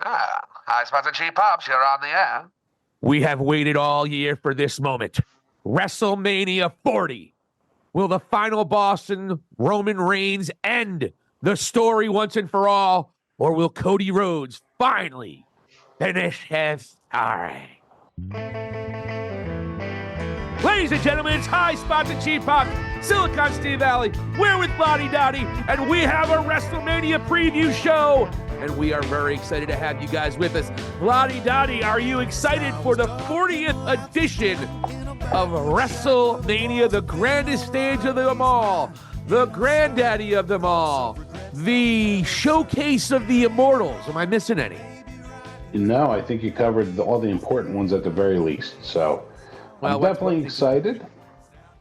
Hi, Spots and Cheap Pops. You're on the air. We have waited all year for this moment. WrestleMania 40. Will the final boss in Roman Reigns end the story once and for all? Or will Cody Rhodes finally finish his story? Ladies and gentlemen, it's High Spots and Cheap Pop, Silicon Steve Valley. We're with Lottie Dottie, and we have a WrestleMania preview show. And we are very excited to have you guys with us. Lottie Dottie, are you excited for the 40th edition of WrestleMania, the grandest stage of them all, the granddaddy of them all, the showcase of the immortals? Am I missing any? No, I think you covered all the important ones at the very least. So I'm definitely excited.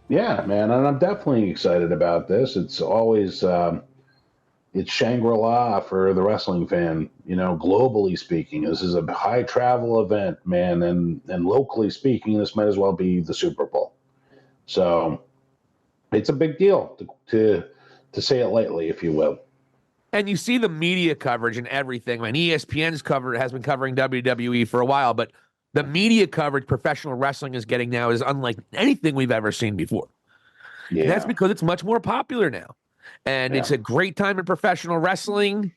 Yeah, man, and I'm definitely excited about this. It's always... it's Shangri-La for the wrestling fan, you know, globally speaking. This is a high travel event, man, and locally speaking, this might as well be the Super Bowl. So it's a big deal to say it lightly, if you will. And you see the media coverage and everything. I mean, ESPN's has been covering WWE for a while, but the media coverage professional wrestling is getting now is unlike anything we've ever seen before. Yeah. And that's because it's much more popular now. And it's a great time in professional wrestling.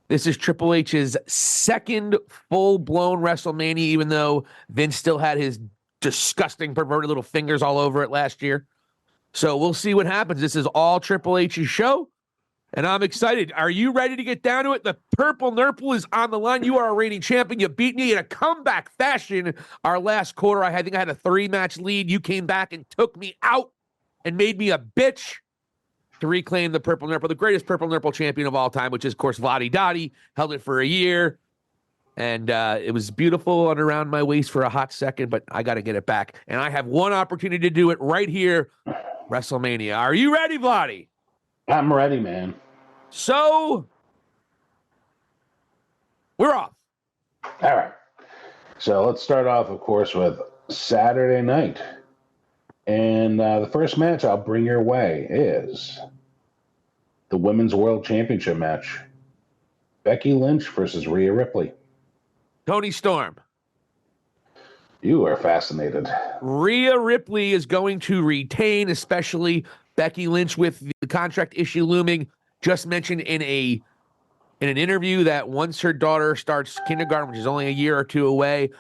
This is Triple H's second full-blown WrestleMania, even though Vince still had his disgusting perverted little fingers all over it last year. So we'll see what happens. This is all Triple H's show, and I'm excited. Are you ready to get down to it? The Purple Nurple is on the line. You are a reigning champion. You beat me in a comeback fashion our last quarter. I think I had a 3-match lead. You came back and took me out and made me a bitch to reclaim the Purple Nurple, the greatest Purple Nurple champion of all time, which is, of course, Lottie Dottie. Held it for a year, and it was beautiful and around my waist for a hot second, but I got to get it back. And I have one opportunity to do it right here, WrestleMania. Are you ready, Lottie? I'm ready, man. So, we're off. All right. So let's start off, of course, with Saturday night. And the first match I'll bring your way is the Women's World Championship match. Becky Lynch versus Rhea Ripley. Tony Storm. You are fascinated. Rhea Ripley is going to retain, especially Becky Lynch with the contract issue looming. Just mentioned in an interview that once her daughter starts kindergarten, which is only a year or two away,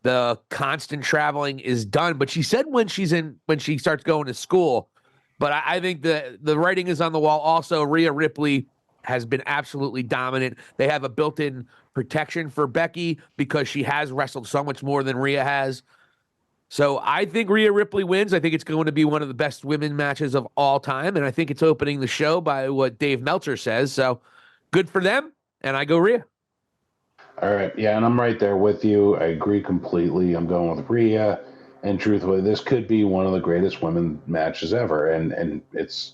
the constant traveling is done. But she said when she starts going to school. But I think the writing is on the wall. Also, Rhea Ripley has been absolutely dominant. They have a built-in protection for Becky because she has wrestled so much more than Rhea has. So I think Rhea Ripley wins. I think it's going to be one of the best women matches of all time. And I think it's opening the show by what Dave Meltzer says. So good for them. And I go Rhea. All right, yeah, and I'm right there with you. I agree completely. I'm going with Rhea, and truthfully, this could be one of the greatest women matches ever, and it's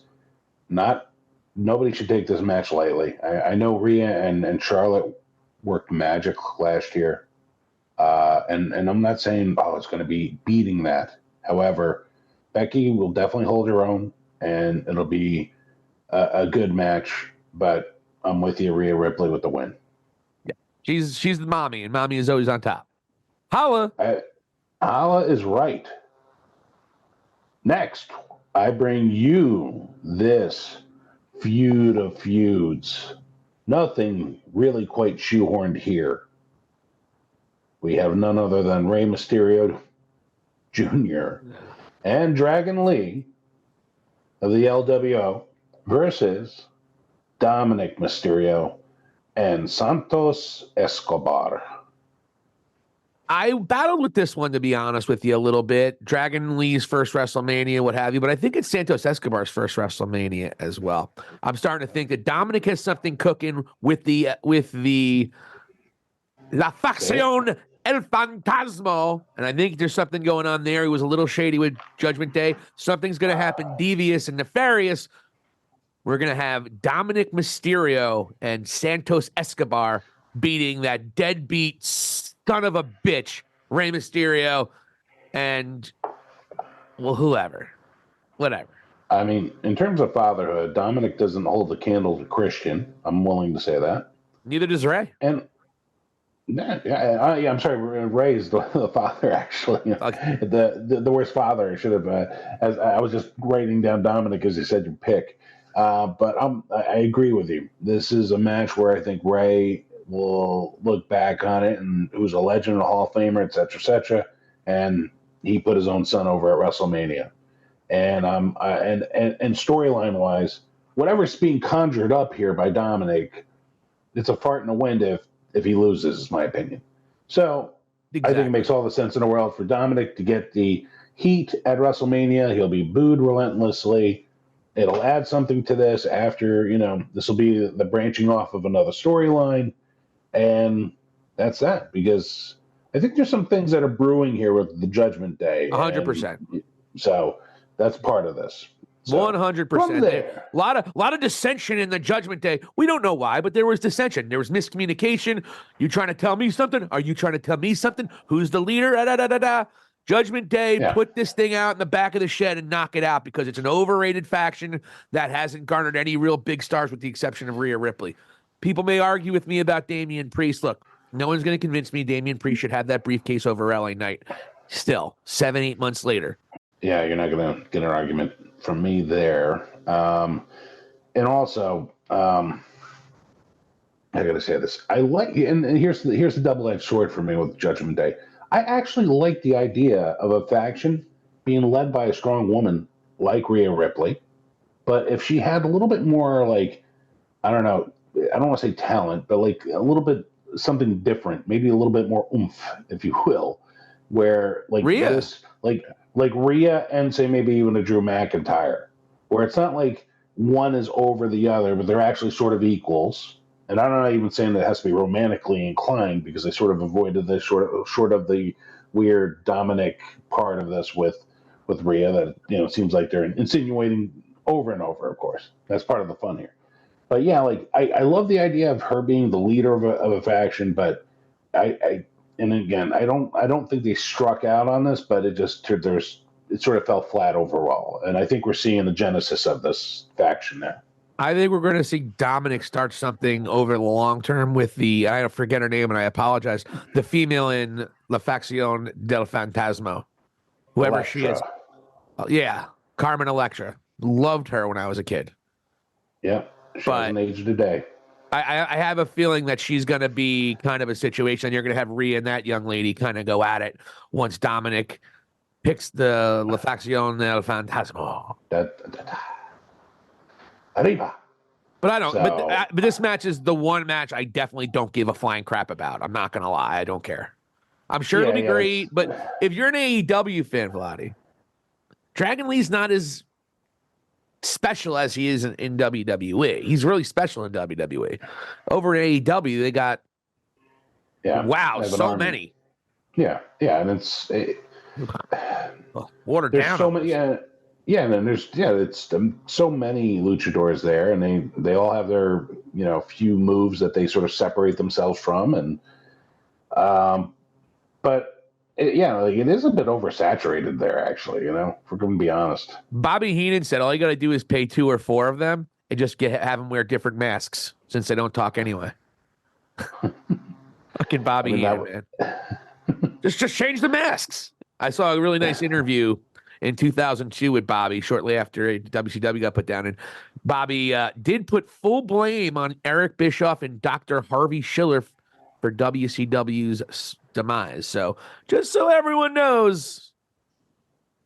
not. Nobody should take this match lightly. I know Rhea and Charlotte worked magic last year, and I'm not saying it's going to be beating that. However, Becky will definitely hold her own, and it'll be a good match. But I'm with you, Rhea Ripley with the win. She's the mommy, and mommy is always on top. Holla. Holla is right. Next, I bring you this feud of feuds. Nothing really quite shoehorned here. We have none other than Rey Mysterio Jr. and Dragon Lee of the LWO versus Dominic Mysterio and Santos Escobar. I battled with this one, to be honest with you, a little bit. Dragon Lee's first WrestleMania, what have you, but I think it's Santos Escobar's first WrestleMania as well. I'm starting to think that Dominic has something cooking with the La Facción El Fantasma, and I think there's something going on there. He was a little shady with Judgment Day. Something's going to happen devious and nefarious. We're going to have Dominic Mysterio and Santos Escobar beating that deadbeat son of a bitch, Rey Mysterio, and, well, whatever. I mean, in terms of fatherhood, Dominic doesn't hold the candle to Christian. I'm willing to say that. Neither does Rey. And Yeah, I'm sorry. Ray is the father, actually. Okay. The worst father. I should have. As I was just writing down Dominic as you said your pick. But I agree with you. This is a match where I think Ray will look back on it, and it was a legend, a Hall of Famer, et cetera, et cetera. And he put his own son over at WrestleMania. And and storyline wise, whatever's being conjured up here by Dominic, it's a fart in the wind if he loses, is my opinion. So Exactly. I think it makes all the sense in the world for Dominic to get the heat at WrestleMania. He'll be booed relentlessly. It'll add something to this after, this will be the branching off of another storyline. And that's that, because I think there's some things that are brewing here with the Judgment Day. 100%. So that's part of this. So, 100%. there. A lot of dissension in the Judgment Day. We don't know why, but there was dissension. There was miscommunication. You trying to tell me something? Are you trying to tell me something? Who's the leader? Judgment Day, Put this thing out in the back of the shed and knock it out, because it's an overrated faction that hasn't garnered any real big stars with the exception of Rhea Ripley. People may argue with me about Damian Priest. Look, no one's going to convince me Damian Priest should have that briefcase over LA Knight. Still, 7-8 months later. Yeah, you're not going to get an argument from me there. And also, I got to say this. I like, and here's the double-edged sword for me with Judgment Day. I actually like the idea of a faction being led by a strong woman like Rhea Ripley. But if she had a little bit more, like, I don't know, I don't want to say talent, but like a little bit something different, maybe a little bit more oomph, if you will, where like Rhea. this, like Rhea and say maybe even a Drew McIntyre, where it's not like one is over the other, but they're actually sort of equals. And I'm not even saying that it has to be romantically inclined, because they sort of avoided this short of the weird Dominic part of this with Rhea that it seems like they're insinuating over and over. Of course, that's part of the fun here. But yeah, like I love the idea of her being the leader of a faction, but and again, I don't think they struck out on this, but it sort of fell flat overall. And I think we're seeing the genesis of this faction there. I think we're going to see Dominic start something over the long term with I forget her name and I apologize, the female in La Facción del Fantasma, whoever Electra. she is. Yeah, Carmen Electra. Loved her when I was a kid. Yeah, she hasn't aged a day. I have a feeling that she's going to be kind of a situation, and you're going to have Rhea and that young lady kind of go at it once Dominic picks the La Facción del Fantasma. Arriba. But I don't. So, but this match is the one match I definitely don't give a flying crap about. I'm not going to lie. I don't care. I'm sure it'll be great, but if you're an AEW fan, Vladdy, Dragon Lee's not as special as he is in WWE. He's really special in WWE. Over in AEW, they got so many. Yeah, and it's watered down. There's so many. And then it's so many luchadors there, and they all have their few moves that they sort of separate themselves from, and but. It is a bit oversaturated there, actually, if we're going to be honest. Bobby Heenan said all you got to do is pay 2 or 4 of them and just have them wear different masks, since they don't talk anyway. Fucking Bobby Heenan, man. just change the masks. I saw a really nice interview in 2002 with Bobby shortly after WCW got put down. And Bobby did put full blame on Eric Bischoff and Dr. Harvey Schiller for WCW's demise. So just so everyone knows,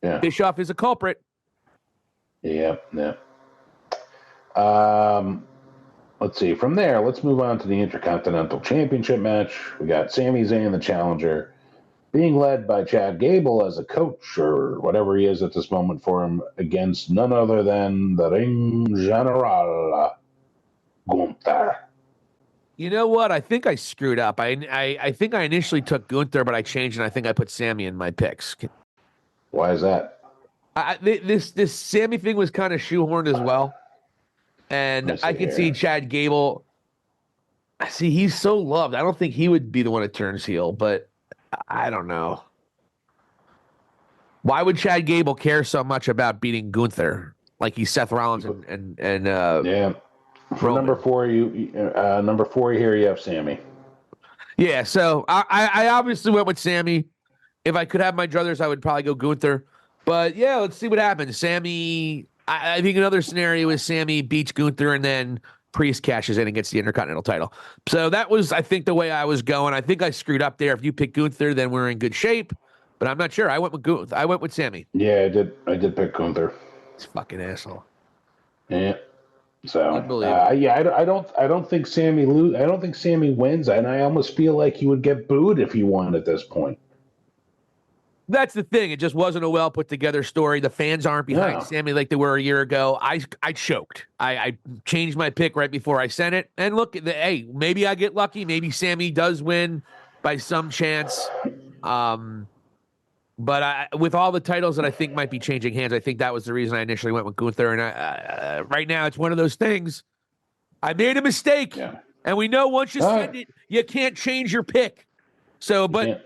Bischoff is a culprit. Yeah. Let's see. From there, let's move on to the Intercontinental Championship match. We got Sami Zayn, the challenger, being led by Chad Gable as a coach, or whatever he is at this moment for him, against none other than the Ring General, Gunther. You know what? I think I screwed up. I think I initially took Gunther, but I changed, and I think I put Sami in my picks. Why is that? This Sami thing was kind of shoehorned as well. And I could see Chad Gable. See, he's so loved. I don't think he would be the one that turns heel, but I don't know. Why would Chad Gable care so much about beating Gunther? Like he's Seth Rollins and For number 4, number 4 here you have Sami. Yeah, so I obviously went with Sammy. If I could have my druthers, I would probably go Gunther. But yeah, let's see what happens. Sammy, I think another scenario is Sammy beats Gunther and then Priest cashes in and gets the Intercontinental title. So that was, I think, the way I was going. I think I screwed up there. If you pick Gunther, then we're in good shape. But I'm not sure. I went with Gunther. I went with Sammy. Yeah, I did pick Gunther. This fucking asshole. Yeah. So Unbelievable. yeah, I don't think Sammy I don't think Sammy wins, and I almost feel like he would get booed if he won at this point. That's the thing. It just wasn't a well put together story. The fans aren't behind Sammy like they were a year ago. I choked. I changed my pick right before I sent it. And look, hey, maybe I get lucky. Maybe Sammy does win by some chance. But with all the titles that I think might be changing hands, I think that was the reason I initially went with Gunther. And right now, it's one of those things. I made a mistake, and we know once you send it, you can't change your pick. So, but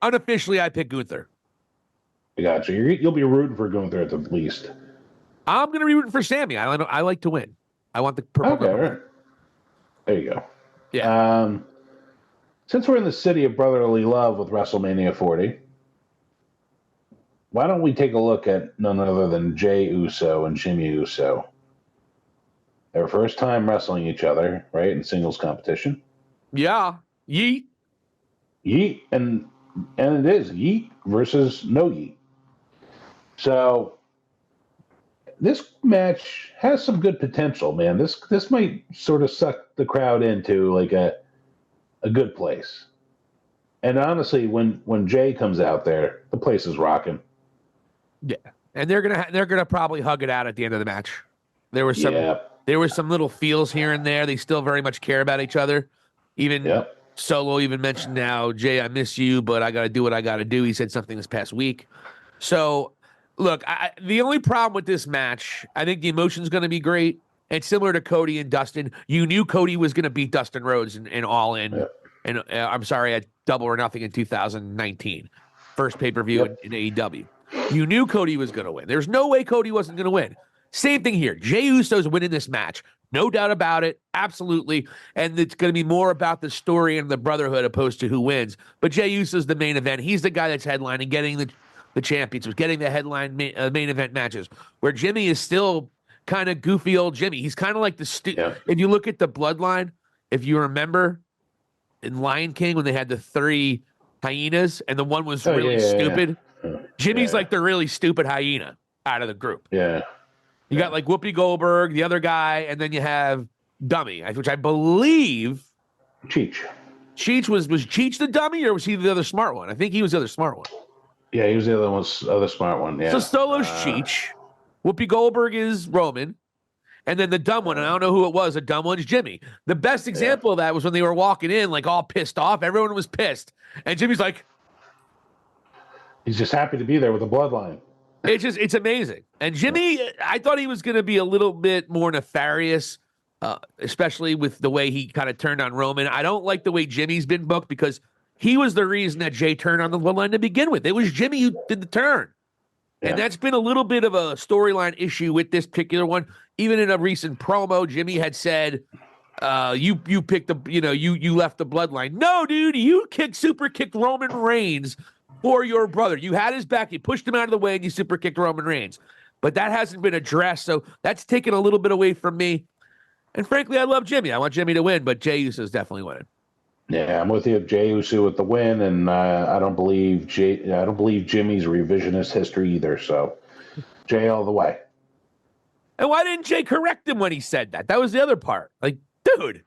unofficially, I picked Gunther. I got you. You'll be rooting for Gunther at the least. I'm going to be rooting for Sammy. I like to win. I want the purple. Okay, right. There you go. Yeah. Since we're in the city of brotherly love with WrestleMania 40. Why don't we take a look at none other than Jey Uso and Jimmy Uso? Their first time wrestling each other, right, in singles competition. Yeah. Yeet. Yeet, and it is Yeet versus no Yeet. So this match has some good potential, man. This might sort of suck the crowd into like a good place. And honestly, when Jey comes out there, the place is rocking. Yeah, and they're gonna probably hug it out at the end of the match. There were some little feels here and there. They still very much care about each other. Even Solo even mentioned now, Jey, I miss you, but I got to do what I got to do. He said something this past week. So, look, the only problem with this match, I think the emotion's going to be great. And similar to Cody and Dustin, you knew Cody was going to beat Dustin Rhodes in All In, and I'm sorry, at Double or Nothing in 2019, first pay-per-view in AEW. You knew Cody was going to win. There's no way Cody wasn't going to win. Same thing here. Jey Uso's winning this match. No doubt about it. Absolutely. And it's going to be more about the story and the brotherhood opposed to who wins. But Jey Uso's the main event. He's the guy that's headlining, getting the championships, getting the headline main event matches, where Jimmy is still kind of goofy old Jimmy. He's kind of like if you look at the bloodline, if you remember in Lion King when they had the 3 hyenas and the one was really stupid. Jimmy's like the really stupid hyena out of the group. Yeah. You got like Whoopi Goldberg, the other guy, and then you have Dummy, which I believe Cheech. Cheech was Cheech the dummy, or was he the other smart one? I think he was the other smart one. Yeah, he was the other smart one. Yeah. So Solo's Cheech, Whoopi Goldberg is Roman, and then the dumb one, and I don't know who it was. The dumb one's Jimmy. The best example of that was when they were walking in, like all pissed off. Everyone was pissed, and Jimmy's like, he's just happy to be there with the bloodline. It's amazing. And Jimmy, I thought he was going to be a little bit more nefarious, especially with the way he kind of turned on Roman. I don't like the way Jimmy's been booked because he was the reason that Jey turned on the bloodline to begin with. It was Jimmy who did the turn. Yeah. And that's been a little bit of a storyline issue with this particular one. Even in a recent promo, Jimmy had said, you picked you left the bloodline. No, dude, you super kicked Roman Reigns for your brother. You had his back. You pushed him out of the way and you super kicked Roman Reigns. But that hasn't been addressed. So that's taken a little bit away from me. And frankly, I love Jimmy. I want Jimmy to win, but Jey Uso is definitely winning. Yeah, I'm with you. Jey Uso with the win, and I don't believe Jimmy's revisionist history either. So Jey all the way. And why didn't Jey correct him when he said that? That was the other part. Like, dude,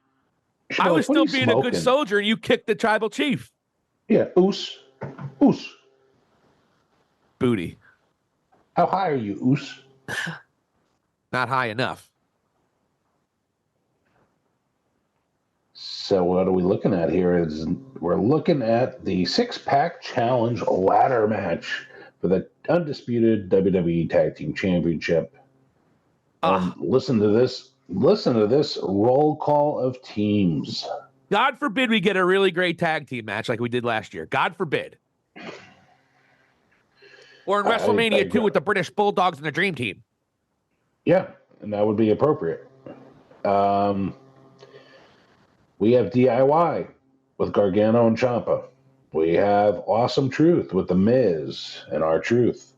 I was still being a good soldier, and you kicked the tribal chief. Yeah, Oos. Booty. How high are you, Oos? Not high enough. So what are we looking at here? We're looking at the 6-pack challenge ladder match for the undisputed WWE Tag Team Championship. Listen to this roll call of teams. God forbid we get a really great tag team match like we did last year. God forbid. Or in WrestleMania 2 with the British Bulldogs and the Dream Team. Yeah, and that would be appropriate. We have DIY with Gargano and Ciampa. We have Awesome Truth with The Miz and R-Truth.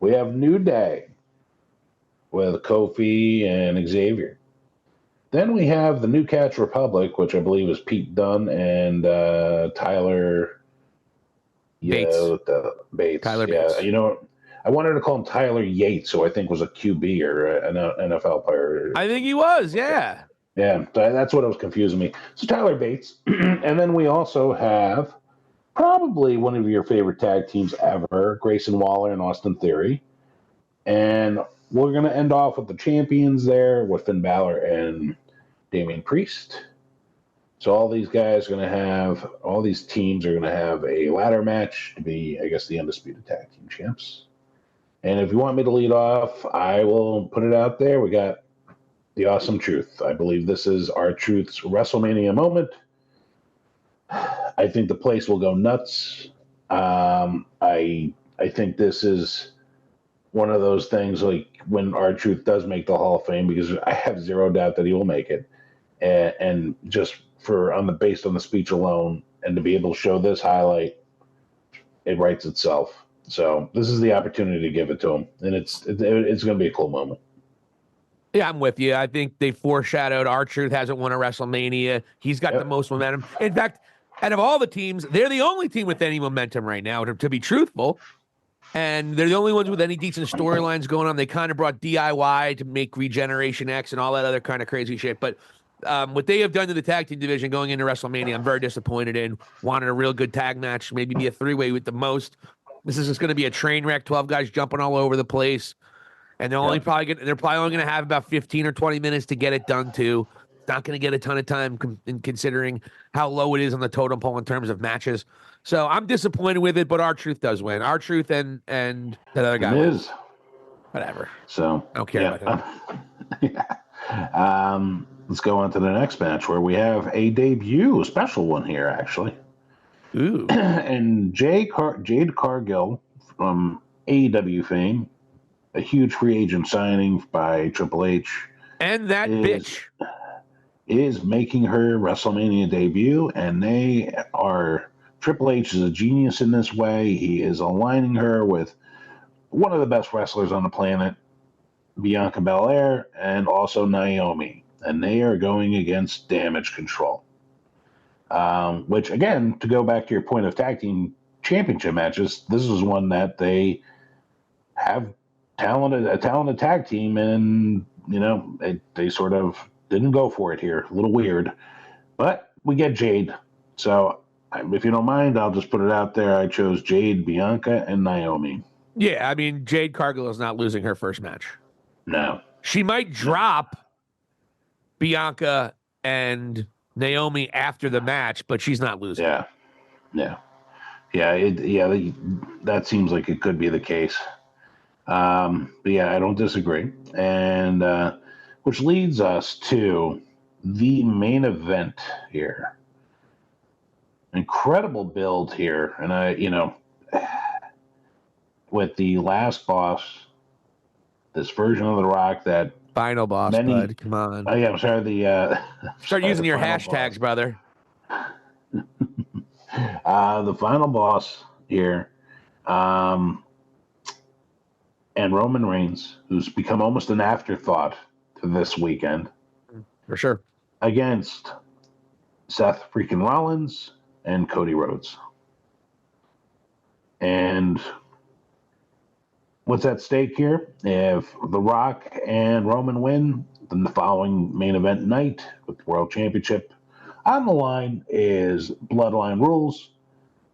We have New Day with Kofi and Xavier. Then we have the New Catch Republic, which I believe is Pete Dunne and Tyler Bates. Bates. Tyler yeah, Bates. you know, I wanted to call him Tyler Yates, who I think was a QB or an NFL player. I think he was, yeah. Yeah, that's what was confusing me. So Tyler Bates. And then we also have probably one of your favorite tag teams ever, Grayson Waller and Austin Theory. And we're going to end off with the champions there with Finn Balor and Damian Priest. So all these guys are going to have, all these teams are going to have a ladder match to be, I guess, the undisputed tag team champs. And if you want me to lead off, I will put it out there. We got the Awesome Truth. I believe this is R-Truth's WrestleMania moment. I think the place will go nuts. I think this is one of those things like when R-Truth does make the Hall of Fame, because I have zero doubt that he will make it. And just based on the speech alone, and to be able to show this highlight, it writes itself. So this is the opportunity to give it to him, and it's going to be a cool moment. Yeah, I'm with you. I think they foreshadowed R-Truth hasn't won a WrestleMania. He's got the most momentum. In fact, out of all the teams, they're the only team with any momentum right now, to be truthful. And they're the only ones with any decent storylines going on. They kind of brought DIY to make Regeneration X and all that other kind of crazy shit. But what they have done to the tag team division going into WrestleMania, I'm very disappointed in. Wanted a real good tag match, maybe be a three-way with the most. This is just going to be a train wreck, 12 guys jumping all over the place. And they're probably only going to have about 15 or 20 minutes to get it done too. It's not going to get a ton of time considering how low it is on the totem pole in terms of matches. So I'm disappointed with it, but R-Truth does win. R-Truth and that other guy wins. Whatever. So I don't care about him. Let's go on to the next match where we have a debut, a special one here actually. Ooh. And Jade Cargill from AEW fame, a huge free agent signing by Triple H. And that bitch is making her WrestleMania debut, and Triple H is a genius in this way. He is aligning her with one of the best wrestlers on the planet, Bianca Belair, and also Naomi. And they are going against Damage Control. Which, again, to go back to your point of tag team championship matches, this is one that they have a talented tag team, and, you know, they sort of didn't go for it here. A little weird. But we get Jade. So if you don't mind, I'll just put it out there. I chose Jade, Bianca, and Naomi. Yeah, I mean, Jade Cargill is not losing her first match. No. She might drop Bianca and Naomi after the match, but she's not losing. Yeah. That seems like it could be the case. But yeah, I don't disagree. And which leads us to the main event here. Incredible build here, and with the last boss, this version of The Rock that final boss, bud. Come on. Oh yeah, I'm sorry. Start using your hashtags, boss. Brother. The final boss here, and Roman Reigns, who's become almost an afterthought to this weekend, for sure, against Seth freaking Rollins and Cody Rhodes. And what's at stake here? If The Rock and Roman win, then the following main event night with the World Championship on the line is Bloodline rules.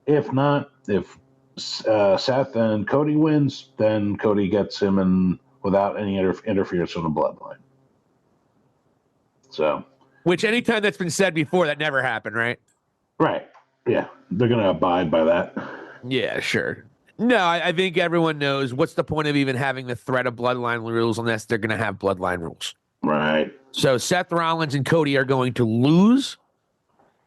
If not, if Seth and Cody wins, then Cody gets him in without any interference from the Bloodline. So, which anytime that's been said before, that never happened, right? Right. Yeah, they're going to abide by that. Yeah, sure. No, I think everyone knows what's the point of even having the threat of Bloodline rules unless they're going to have Bloodline rules. Right. So Seth Rollins and Cody are going to lose.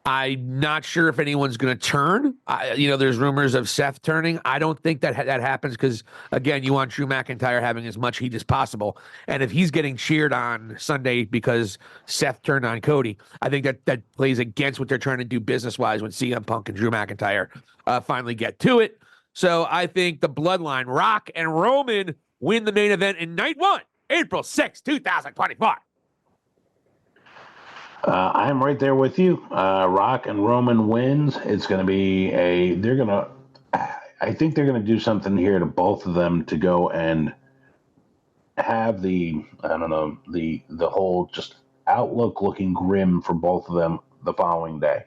I'm not sure if anyone's going to turn. There's rumors of Seth turning. I don't think that happens because, again, you want Drew McIntyre having as much heat as possible. And if he's getting cheered on Sunday because Seth turned on Cody, I think that plays against what they're trying to do business-wise when CM Punk and Drew McIntyre finally get to it. So I think the Bloodline, Rock and Roman, win the main event in Night 1, April 6, 2024. I'm right there with you. Rock and Roman wins. It's going to be I think they're going to do something here to both of them to go and have the whole just outlook looking grim for both of them the following day.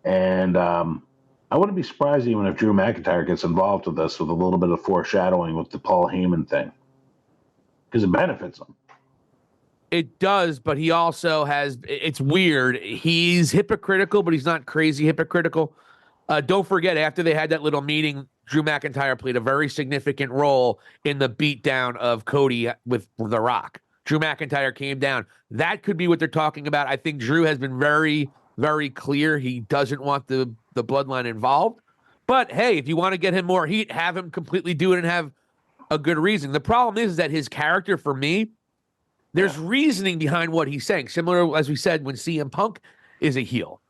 And I wouldn't be surprised even if Drew McIntyre gets involved with this with a little bit of foreshadowing with the Paul Heyman thing. Because it benefits him. It does, but he also it's weird. He's hypocritical, but he's not crazy hypocritical. Don't forget, after they had that little meeting, Drew McIntyre played a very significant role in the beatdown of Cody with The Rock. Drew McIntyre came down. That could be what they're talking about. I think Drew has been very, very clear he doesn't want the Bloodline involved. But, hey, if you want to get him more heat, have him completely do it and have a good reason. The problem is that his character, for me, there's reasoning behind what he's saying. Similar, as we said, when CM Punk is a heel.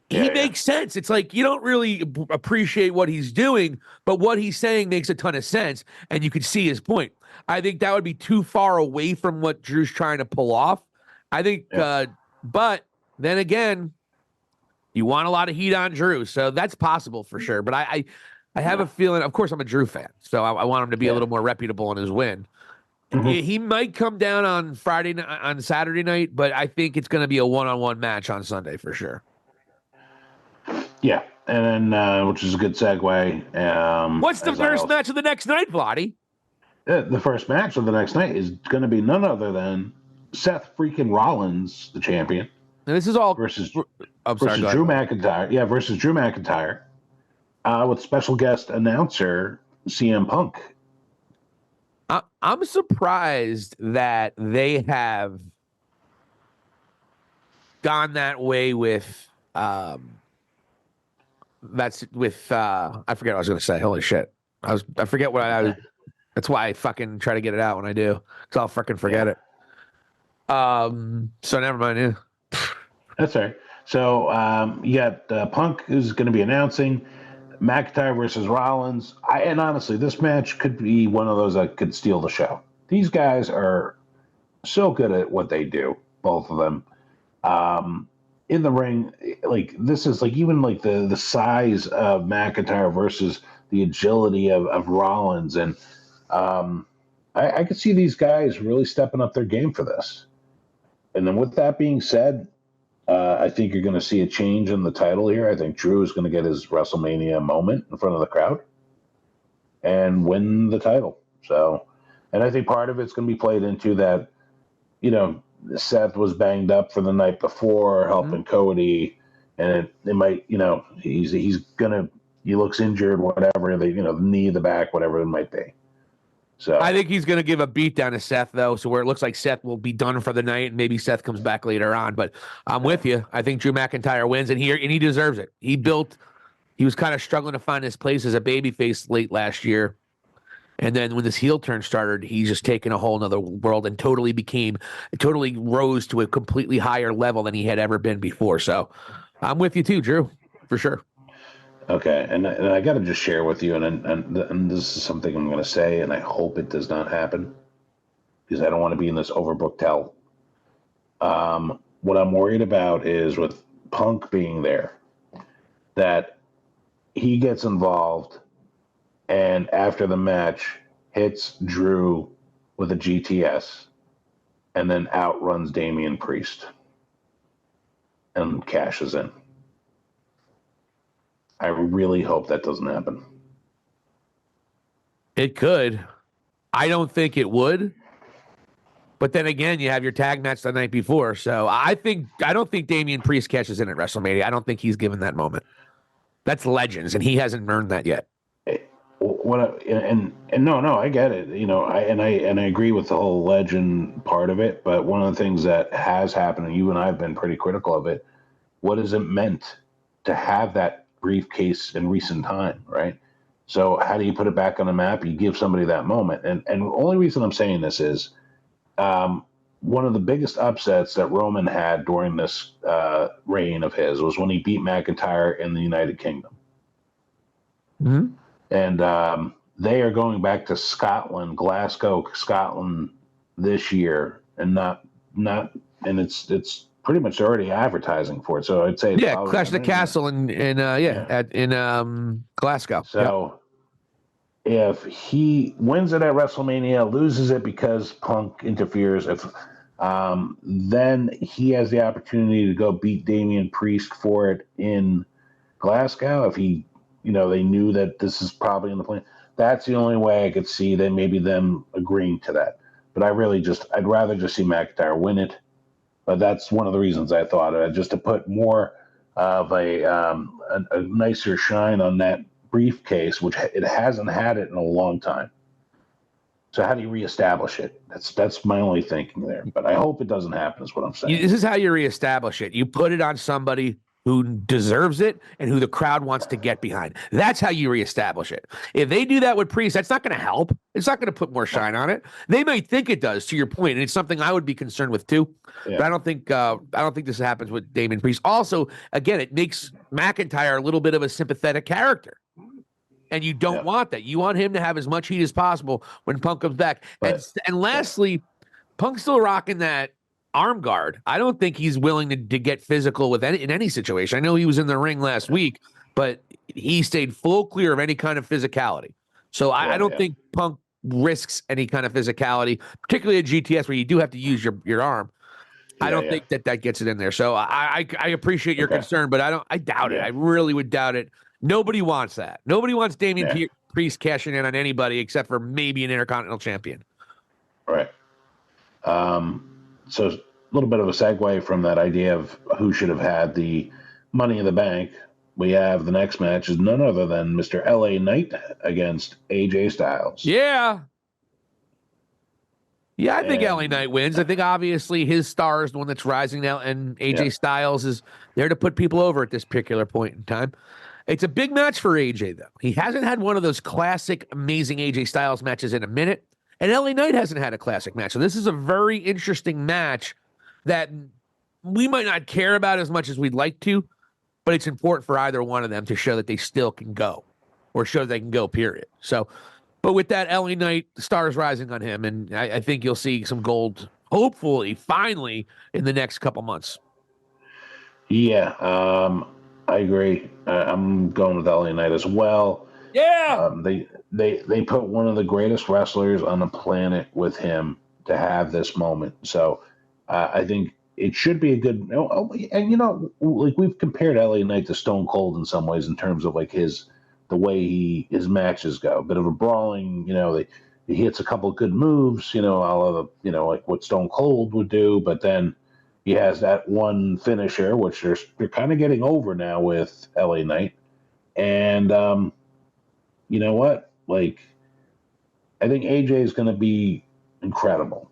He makes sense. It's like you don't really appreciate what he's doing, but what he's saying makes a ton of sense, and you can see his point. I think that would be too far away from what Drew's trying to pull off. I think, but then again, you want a lot of heat on Drew, so that's possible for sure. But I have a feeling, of course, I'm a Drew fan, so I want him to be a little more reputable in his win. Mm-hmm. He might come down on Saturday night, but I think it's going to be a one-on-one match on Sunday for sure. Yeah, and then which is a good segue. What's the first match of the next night, Vladdy? The first match of the next night is going to be none other than Seth freaking Rollins, the champion. Now, this is all versus Drew McIntyre. Yeah, versus Drew McIntyre with special guest announcer CM Punk. I'm surprised that they have gone that way with I forget what I was going to say. Holy shit. I forget what that's why I fucking try to get it out when I do, because I'll fucking forget it. So never mind. Yeah. That's all right. So you got Punk, who's going to be announcing McIntyre versus Rollins. And honestly, this match could be one of those that could steal the show. These guys are so good at what they do, both of them. In the ring, like this is like even like the size of McIntyre versus the agility of Rollins, and I could see these guys really stepping up their game for this. And then with that being said, I think you're going to see a change in the title here. I think Drew is going to get his WrestleMania moment in front of the crowd and win the title. So, and I think part of it's going to be played into that, Seth was banged up for the night before helping Cody, and it might, he looks injured, whatever, the knee, the back, whatever it might be. So I think he's going to give a beat down to Seth, though, so where it looks like Seth will be done for the night, and maybe Seth comes back later on. But I'm with you. I think Drew McIntyre wins, and he deserves it. He was kind of struggling to find his place as a babyface late last year. And then when this heel turn started, he's just taken a whole nother world and totally rose to a completely higher level than he had ever been before. So I'm with you too, Drew, for sure. Okay, and I got to just share with you, and this is something I'm going to say, and I hope it does not happen, because I don't want to be in this overbooked hell. What I'm worried about is with Punk being there, that he gets involved, and after the match, hits Drew with a GTS, and then outruns Damian Priest, and cashes in. I really hope that doesn't happen. It could. I don't think it would. But then again, you have your tag match the night before. So I don't think Damian Priest cashes in at WrestleMania. I don't think he's given that moment. That's Legends, and he hasn't earned that yet. No, I get it. I agree with the whole legend part of it. But one of the things that has happened, and you and I have been pretty critical of it, what has it meant to have that briefcase in recent time, right? So how do you put it back on the map? You give somebody that moment. And the only reason I'm saying this is one of the biggest upsets that Roman had during this reign of his was when he beat McIntyre in the United Kingdom. Mm-hmm. And they are going back to Scotland, Glasgow, Scotland this year, and and it's pretty much already advertising for it. So I'd say Clash of the Castle in Glasgow. So if he wins it at WrestleMania, loses it because Punk interferes, then he has the opportunity to go beat Damian Priest for it in Glasgow. If he, they knew that this is probably in the plan. That's the only way I could see that maybe them agreeing to that. But I'd rather just see McIntyre win it. But that's one of the reasons I thought of it, just to put more of a nicer shine on that briefcase, which it hasn't had it in a long time. So how do you reestablish it? That's my only thinking there. But I hope it doesn't happen, is what I'm saying. This is how you reestablish it. You put it on somebody who deserves it and who the crowd wants to get behind. That's how you reestablish it. If they do that with Priest, that's not going to help. It's not going to put more shine on it. They might think it does, to your point, and it's something I would be concerned with too. Yeah. But I don't think this happens with Damian Priest. Also, again, it makes McIntyre a little bit of a sympathetic character. And you don't want that. You want him to have as much heat as possible when Punk comes back. And lastly, Punk's still rocking that arm guard. I don't think he's willing to get physical with in any situation. I know he was in the ring last week, but he stayed full clear of any kind of physicality. So I don't think Punk risks any kind of physicality, particularly at GTS where you do have to use your arm. I don't think that gets it in there. So I appreciate your concern, but I doubt it. I really would doubt it. Nobody wants that. Nobody wants Damian Priest cashing in on anybody except for maybe an Intercontinental Champion. Right. So a little bit of a segue from that idea of who should have had the Money in the Bank. We have the next match is none other than Mr. LA Knight against AJ Styles. Yeah. Yeah, I think LA Knight wins. I think obviously his star is the one that's rising now, and AJ Styles is there to put people over at this particular point in time. It's a big match for AJ, though. He hasn't had one of those classic, amazing AJ Styles matches in a minute, and LA Knight hasn't had a classic match. So this is a very interesting match that we might not care about as much as we'd like to, but it's important for either one of them to show that they still can go, or show they can go, period. So, but with that, LA Knight, the stars rising on him, and I think you'll see some gold, hopefully, finally, in the next couple months. Yeah, I agree. I'm going with LA Knight as well. Yeah. They put one of the greatest wrestlers on the planet with him to have this moment. So I think it should be a good. And like we've compared LA Knight to Stone Cold in some ways in terms of like the way his matches go. A bit of a brawling. He hits a couple of good moves. Like what Stone Cold would do, but then he has that one finisher, which they're kind of getting over now with LA Knight. And you know what? Like, I think AJ is going to be incredible.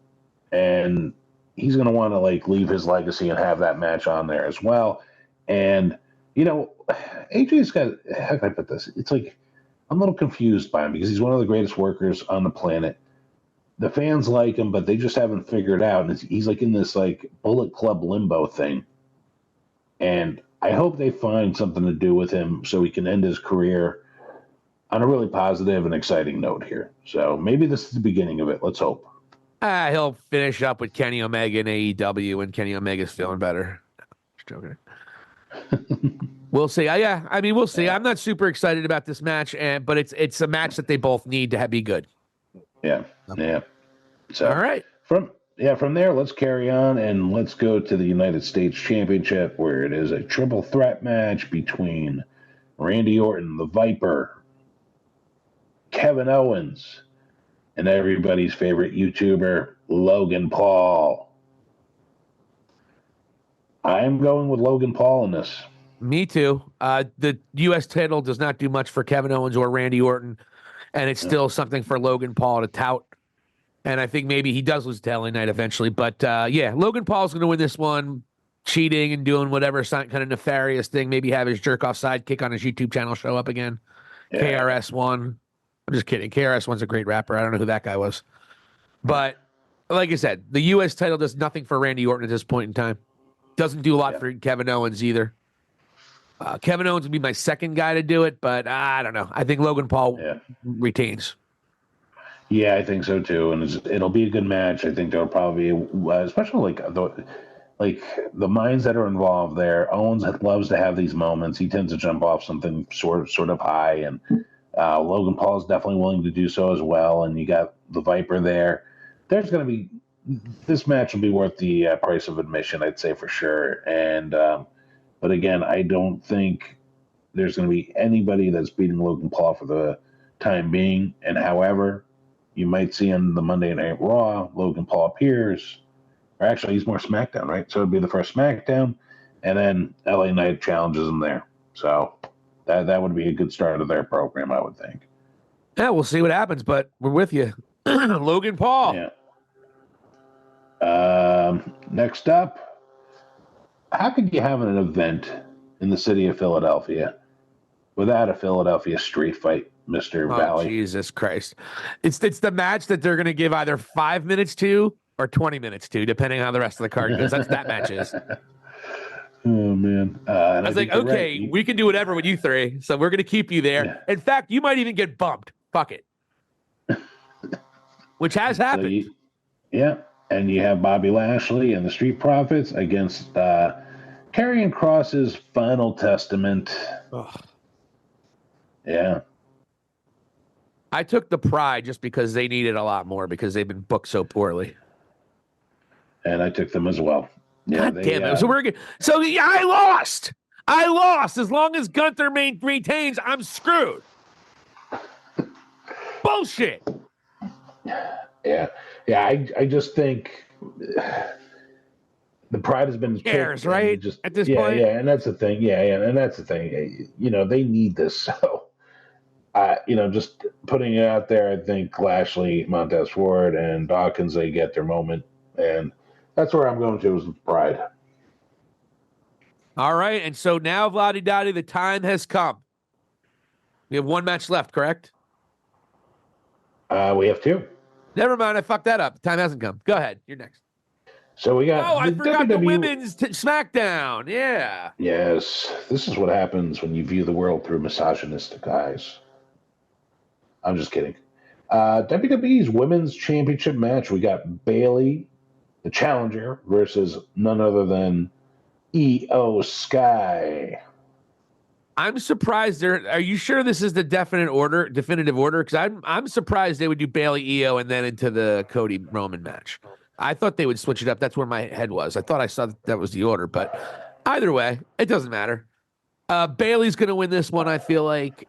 And he's going to want to, leave his legacy and have that match on there as well. And, AJ's got, how can I put this? It's like, I'm a little confused by him because he's one of the greatest workers on the planet. The fans like him, but they just haven't figured out. And he's in this Bullet Club limbo thing. And I hope they find something to do with him so he can end his career on a really positive and exciting note here. So maybe this is the beginning of it. Let's hope. He'll finish up with Kenny Omega in AEW when Kenny Omega's feeling better. Just joking. We'll see. We'll see. I'm not super excited about this match, but it's a match that they both need to be good. Yeah. So all right. From there, let's carry on and let's go to the United States Championship, where it is a triple threat match between Randy Orton, the Viper, Kevin Owens, and everybody's favorite YouTuber, Logan Paul. I'm going with Logan Paul in this. Me too. The U.S. title does not do much for Kevin Owens or Randy Orton, and it's still something for Logan Paul to tout. And I think maybe he does lose to LA Knight eventually. But, Logan Paul's going to win this one cheating and doing whatever kind of nefarious thing. Maybe have his jerk off sidekick on his YouTube channel show up again. Yeah. KRS-One. I'm just kidding. KRS-One's a great rapper. I don't know who that guy was. But like I said, the U.S. title does nothing for Randy Orton at this point in time. Doesn't do a lot for Kevin Owens either. Kevin Owens would be my second guy to do it, but I don't know. I think Logan Paul retains. Yeah, I think so too, and it'll be a good match. I think there'll probably be, especially the minds that are involved there. Owens loves to have these moments. He tends to jump off something sort of high, and Logan Paul is definitely willing to do so as well. And you got the Viper there. There's going to be this match will be worth the price of admission, I'd say for sure. And but again, I don't think there's going to be anybody that's beating Logan Paul for the time being. And however, you might see on the Monday Night Raw, Logan Paul appears. Or actually, he's more SmackDown, right? So it'd be the first SmackDown, and then LA Knight challenges him there. So that would be a good start of their program, I would think. Yeah, we'll see what happens, but we're with you. Logan Paul. Yeah. Next up, how could you have an event in the city of Philadelphia without a Philadelphia street fight, Mr. Valley? Jesus Christ. It's the match that they're going to give either 5 minutes to or 20 minutes to, depending on how the rest of the card goes. That's that match is. Oh, man. I was like, okay, we can do whatever with you three, so we're going to keep you there. Yeah. In fact, you might even get bumped. Fuck it. Which has happened. So and you have Bobby Lashley and the Street Profits against Karrion Kross's Final Testament. Ugh. Yeah. I took the Pride just because they needed a lot more because they've been booked so poorly. And I took them as well. Yeah, God damn it. So I lost. As long as Gunther retains, I'm screwed. Bullshit. Yeah. I just think the Pride has been cares, right? At this point. Yeah, and that's the thing. Yeah, and that's the thing. They need this. So, just putting it out there, I think Lashley, Montez Ford, and Dawkins, they get their moment, and that's where I'm going to is Pride. All right, and so now, Vladdy Dottie, the time has come. We have one match left, correct? We have two. Never mind, I fucked that up. The time hasn't come. Go ahead, you're next. So we got. I forgot the women's SmackDown. Yeah. Yes, this is what happens when you view the world through misogynistic eyes. I'm just kidding. WWE's Women's Championship match. We got Bayley, the challenger, versus none other than Io Sky. I'm surprised. Are you sure this is the definitive order? Because I'm surprised they would do Bayley, Io, and then into the Cody Roman match. I thought they would switch it up. That's where my head was. I thought I saw that was the order, but either way, it doesn't matter. Bayley's going to win this one. I feel like,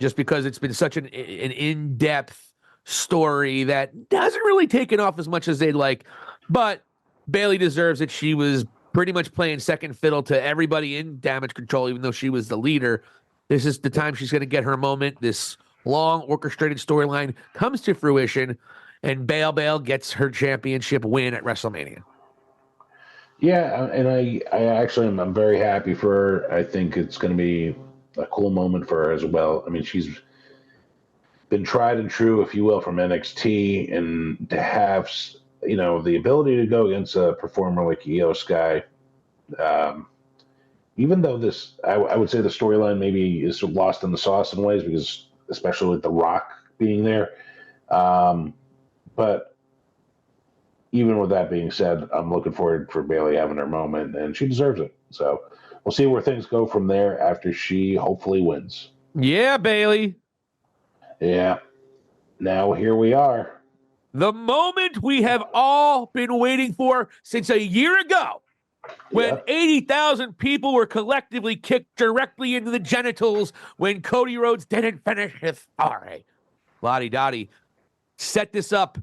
just because it's been such an in-depth story that hasn't really taken off as much as they'd like. But Bayley deserves it. She was pretty much playing second fiddle to everybody in Damage Control, even though she was the leader. This is the time she's going to get her moment. This long orchestrated storyline comes to fruition, and Bail gets her championship win at WrestleMania. Yeah, and I'm very happy for her. I think it's going to be a cool moment for her as well. I mean, she's been tried and true, if you will, from NXT, and to have the ability to go against a performer like Io Sky, even though this, I would say the storyline maybe is lost in the sauce in ways, because especially with The Rock being there. But even with that being said, I'm looking forward for Bayley having her moment, and she deserves it. So we'll see where things go from there after she hopefully wins. Yeah, Bayley. Yeah. Now here we are. The moment we have all been waiting for since a year ago, when 80,000 people were collectively kicked directly into the genitals when Cody Rhodes didn't finish his story. Lottie Dottie, set this up.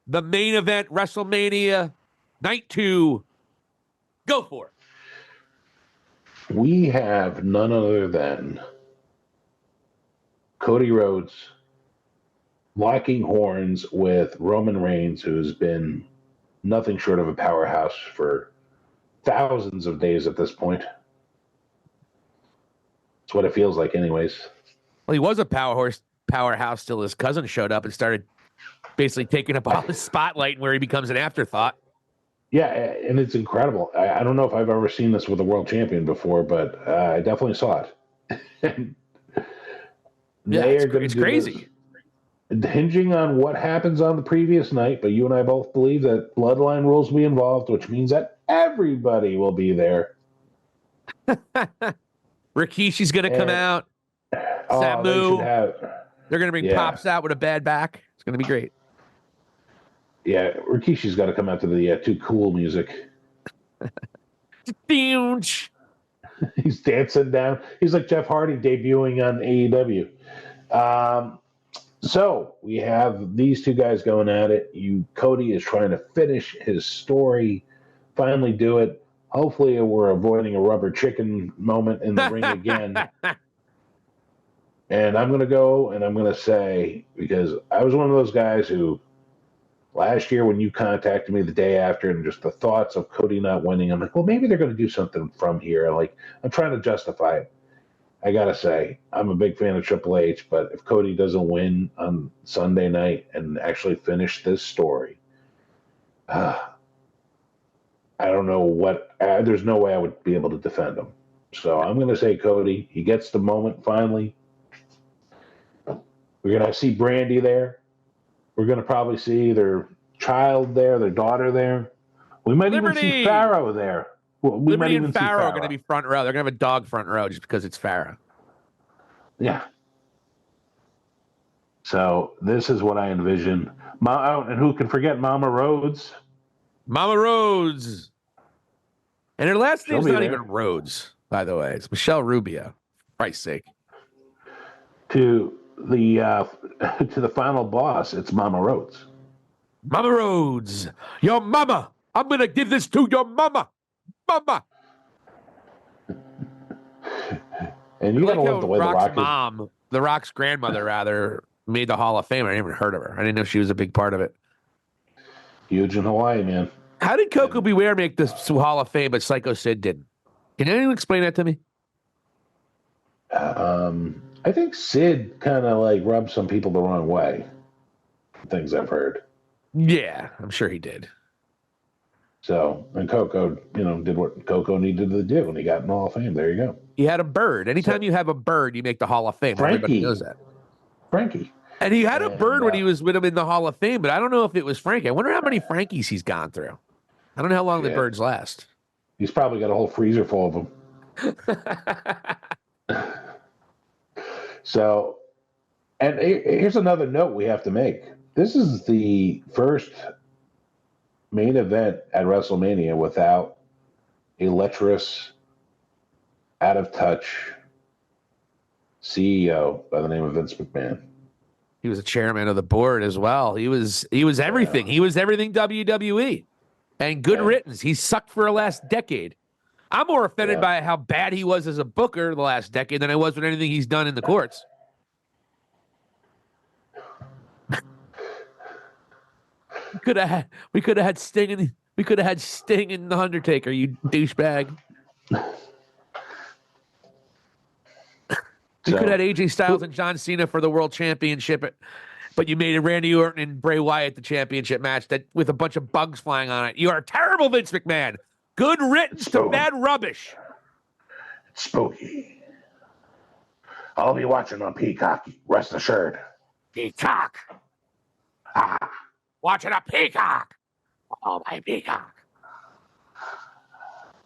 The main event, WrestleMania, Night 2. Go for it. We have none other than Cody Rhodes locking horns with Roman Reigns, who's been nothing short of a powerhouse for thousands of days at this point. That's what it feels like, anyways. Well, he was a powerhouse till his cousin showed up and started basically taking up all his spotlight where he becomes an afterthought. Yeah, and it's incredible. I don't know if I've ever seen this with a world champion before, but I definitely saw it. Yeah, it's crazy. Hinging on what happens on the previous night, but you and I both believe that bloodline rules will be involved, which means that everybody will be there. Rikishi's going to come out. Samu. They're going to bring Pops out with a bad back. It's going to be great. Yeah, Rikishi's got to come out to the Too Cool music. He's dancing down. He's like Jeff Hardy debuting on AEW. So we have these two guys going at it. Cody is trying to finish his story, finally do it. Hopefully we're avoiding a rubber chicken moment in the ring again. And I'm going to go and I'm going to say, because I was one of those guys who last year when you contacted me the day after and just the thoughts of Cody not winning, I'm like, well, maybe they're going to do something from here. Like, I'm trying to justify it. I got to say, I'm a big fan of Triple H, but if Cody doesn't win on Sunday night and actually finish this story, I don't know what, there's no way I would be able to defend him. So I'm going to say Cody. He gets the moment finally. We're going to see Brandy there. We're going to probably see their child there, their daughter there. We might even see Pharaoh there. Liberty and Pharaoh are going to be front row. They're going to have a dog front row just because it's Pharaoh. Yeah. So this is what I envision. And who can forget Mama Rhodes? Mama Rhodes. And her last name's not even Rhodes, by the way. It's Michelle Rubio. For Christ's sake. To the final boss, it's Mama Rhodes. Mama Rhodes. Your mama. I'm going to give this to your mama. Mama. And you gotta love the way Rock's mom, the Rock's grandmother, rather, made the Hall of Fame. I never heard of her. I didn't know she was a big part of it. Huge in Hawaii, man. How did Coco Beware make the Hall of Fame, but Psycho Sid didn't? Can anyone explain that to me? I think Sid kind of like rubbed some people the wrong way. Things I've heard. Yeah, I'm sure he did. So, and Coco, did what Coco needed to do, and he got in the Hall of Fame. There you go. He had a bird. Anytime you have a bird, you make the Hall of Fame. Frankie. Everybody knows that. Frankie. And he had a bird when he was with him in the Hall of Fame, but I don't know if it was Frankie. I wonder how many Frankies he's gone through. I don't know how long the birds last. He's probably got a whole freezer full of them. So, and here's another note we have to make. This is the first main event at WrestleMania without a lecherous, out of touch CEO by the name of Vince McMahon. He was a chairman of the board as well. He was everything. He was everything WWE. And good riddance. He sucked for the last decade. I'm more offended by how bad he was as a booker the last decade than I was with anything he's done in the courts. We could have had Sting and the Undertaker, you douchebag. We could have had AJ Styles and John Cena for the world championship, but you made Randy Orton and Bray Wyatt the championship match with a bunch of bugs flying on it. You are terrible, Vince McMahon. Good riddance to bad rubbish. It's spooky. I'll be watching on Peacock. Rest assured. Peacock. Watching a Peacock. Oh, my Peacock.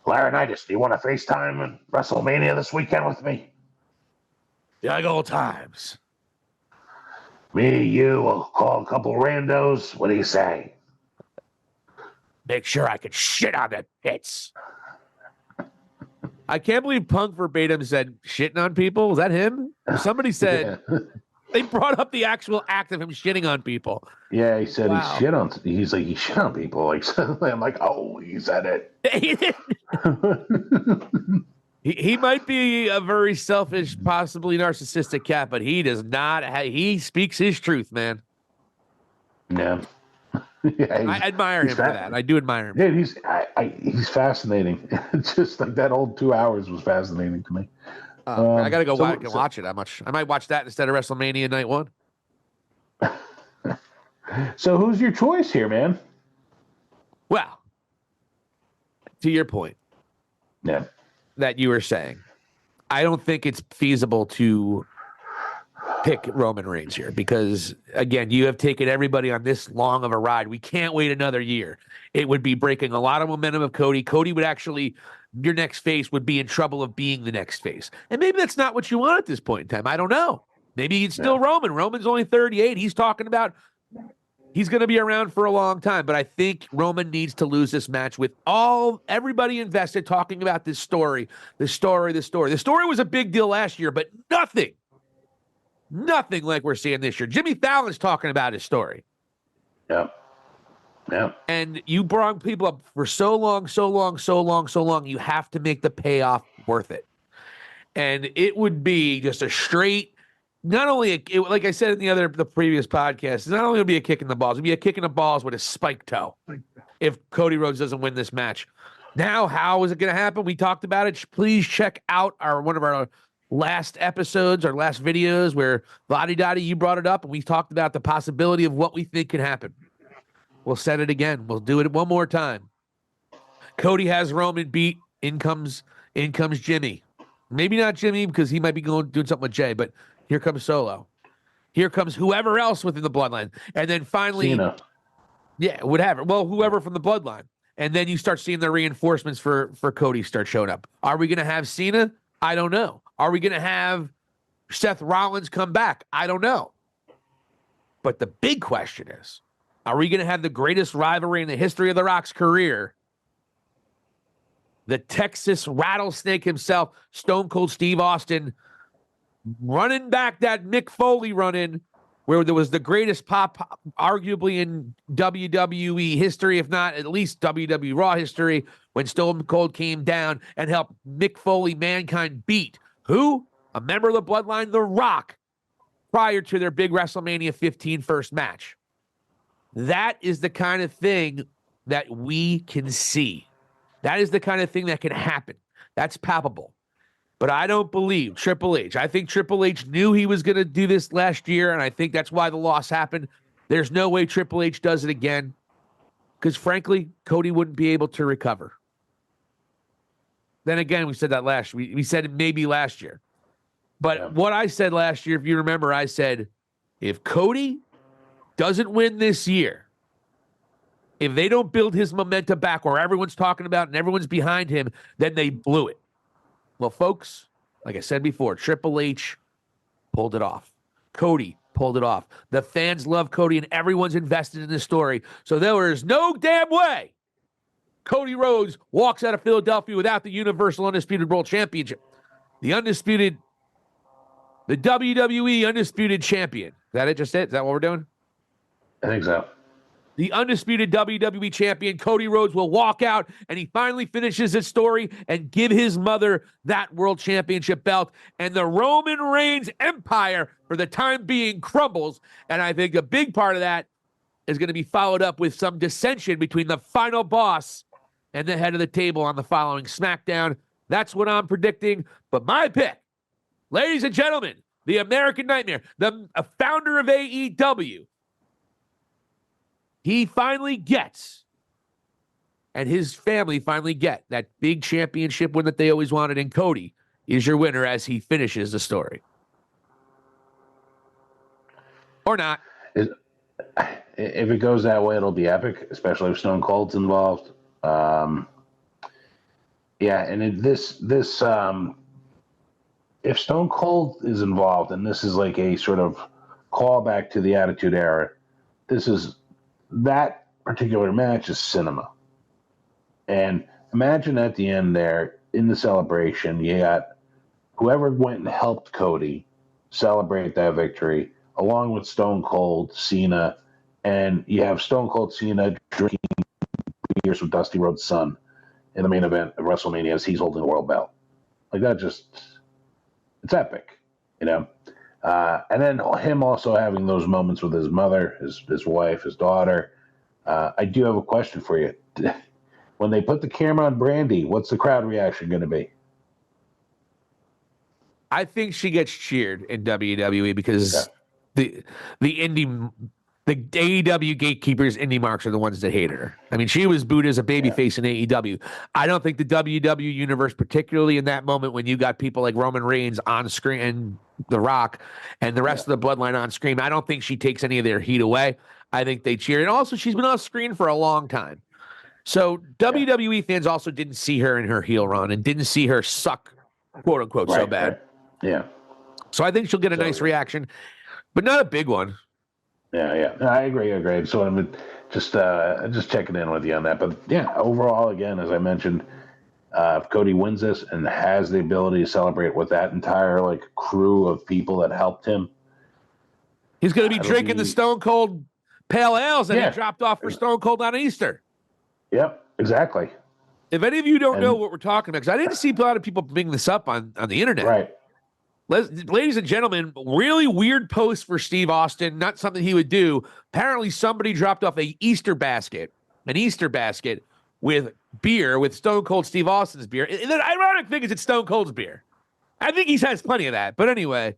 Laryngitis, do you want to FaceTime in WrestleMania this weekend with me? Young old times. Me, you, we'll call a couple randos. What do you say? Make sure I can shit on the pits. I can't believe Punk verbatim said shitting on people. Was that him? Somebody said they brought up the actual act of him shitting on people. Yeah, he said he shit on people. Like, I'm like, oh, he said it. He might be a very selfish, possibly narcissistic cat, but he does not. He speaks his truth, man. Yeah. Yeah, I admire him for that. I do admire him. Yeah, he's fascinating. It's just like that old 2 hours was fascinating to me. I gotta go watch it. I might watch that instead of WrestleMania Night 1. So who's your choice here, man? Well, to your point, Yeah, that you were saying, I don't think it's feasible to pick Roman Reigns here because, again, you have taken everybody on this long of a ride. We can't wait another year. It would be breaking a lot of momentum of Cody. Cody would actually, your next face would be in trouble of being the next face. And maybe that's not what you want at this point in time. I don't know. Maybe it's still Roman. Roman's only 38. He's talking about he's going to be around for a long time. But I think Roman needs to lose this match with everybody invested talking about this story, the story. The story was a big deal last year, but nothing like we're seeing this year. Jimmy Fallon's talking about his story. Yeah. And you brought people up for so long. You have to make the payoff worth it. And it would be just a straight, not only, like I said in the previous podcast, it's not only going to be a kick in the balls, it'd be a kick in the balls with a spike toe if Cody Rhodes doesn't win this match. Now, how is it going to happen? We talked about it. Please check out one of our last episodes, our last videos where Lottie Dottie, you brought it up, and we talked about the possibility of what we think can happen. We'll set it again. We'll do it one more time. Cody has Roman beat. In comes Jimmy. Maybe not Jimmy because he might be doing something with Jay, but here comes Solo. Here comes whoever else within the bloodline. And then finally, Cena. Yeah, whatever. Well, whoever from the bloodline. And then you start seeing the reinforcements for Cody start showing up. Are we going to have Cena? I don't know. Are we going to have Seth Rollins come back? I don't know. But the big question is, are we going to have the greatest rivalry in the history of The Rock's career? The Texas rattlesnake himself, Stone Cold Steve Austin, running back that Mick Foley run-in where there was the greatest pop arguably in WWE history, if not at least WWE Raw history, when Stone Cold came down and helped Mick Foley, Mankind, beat who? A member of the bloodline, The Rock, prior to their big WrestleMania 15 first match. That is the kind of thing that we can see. That is the kind of thing that can happen. That's palpable. But I don't believe Triple H. I think Triple H knew he was going to do this last year, and I think that's why the loss happened. There's no way Triple H does it again because, frankly, Cody wouldn't be able to recover. Then again, we said that last year. We said it maybe last year. But what I said last year, if you remember, I said, if Cody doesn't win this year, if they don't build his momentum back where everyone's talking about and everyone's behind him, then they blew it. Well, folks, like I said before, Triple H pulled it off. Cody pulled it off. The fans love Cody and everyone's invested in this story. So there is no damn way Cody Rhodes walks out of Philadelphia without the Universal Undisputed World Championship. The WWE Undisputed Champion. Is that it? Just it? Is that what we're doing? I think so. The undisputed WWE champion, Cody Rhodes, will walk out and he finally finishes his story and give his mother that world championship belt. And the Roman Reigns empire, for the time being, crumbles. And I think a big part of that is going to be followed up with some dissension between the final boss and the head of the table on the following SmackDown. That's what I'm predicting. But my pick, ladies and gentlemen, the American Nightmare, the founder of AEW, he finally gets, and his family finally get, that big championship win that they always wanted, and Cody is your winner as he finishes the story. Or not. If it goes that way, it'll be epic, especially if Stone Cold's involved. And if Stone Cold is involved, and this is like a sort of callback to the Attitude Era, that particular match is cinema. And imagine at the end there, in the celebration, you got whoever went and helped Cody celebrate that victory, along with Stone Cold, Cena, and you have Stone Cold Cena drinking beers with Dusty Rhodes' son in the main event of WrestleMania as he's holding the world belt. Like that it's epic, you know? And then him also having those moments with his mother, his wife, his daughter, I do have a question for you. When they put the camera on Brandy, what's the crowd reaction going to be? I think she gets cheered in WWE because the AEW gatekeepers, indie marks, are the ones that hate her. I mean, she was booed as a babyface in AEW. I don't think the WWE universe, particularly in that moment when you got people like Roman Reigns on screen and The Rock and the rest of the bloodline on screen, I don't think she takes any of their heat away. I think they cheer. And also, she's been off screen for a long time. So WWE fans also didn't see her in her heel run and didn't see her suck, quote unquote, so bad. Right. Yeah. So I think she'll get a nice reaction, but not a big one. Yeah. I agree. So I'm just checking in with you on that. But yeah, overall, again, as I mentioned, if Cody wins this and has the ability to celebrate with that entire like crew of people that helped him, he's going to be drinking the Stone Cold Pale Ales that he dropped off for Stone Cold on Easter. Yep, exactly. If any of you don't know what we're talking about, because I didn't see a lot of people bring this up on the internet. Right. Ladies and gentlemen, really weird post for Steve Austin, not something he would do. Apparently somebody dropped off an Easter basket with beer, with Stone Cold Steve Austin's beer. And the ironic thing is it's Stone Cold's beer. I think he has plenty of that. But anyway,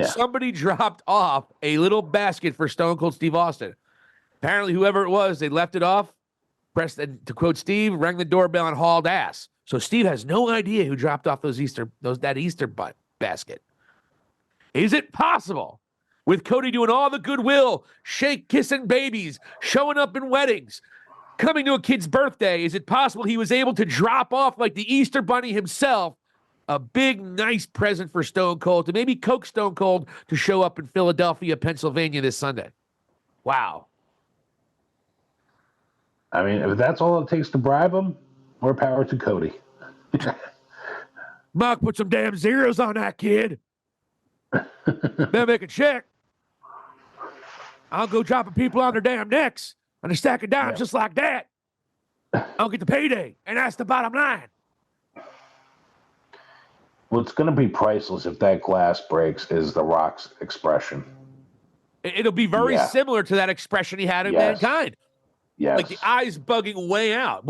somebody dropped off a little basket for Stone Cold Steve Austin. Apparently whoever it was, they left it off, pressed, and to quote Steve, rang the doorbell and hauled ass. So Steve has no idea who dropped off that Easter basket. Is it possible, with Cody doing all the goodwill, kissing babies, showing up in weddings, coming to a kid's birthday, is it possible he was able to drop off, like the Easter Bunny himself, a big, nice present for Stone Cold to maybe coax Stone Cold to show up in Philadelphia, Pennsylvania this Sunday? Wow. I mean, if that's all it takes to bribe him, more power to Cody. Mark, put some damn zeros on that kid. Better make a check. I'll go dropping people on their damn necks on a stack of dimes just like that. I'll get the payday, and that's the bottom line. What's going to be priceless if that glass breaks is The Rock's expression. It'll be very similar to that expression he had in Mankind. Yes. Like the eyes bugging way out.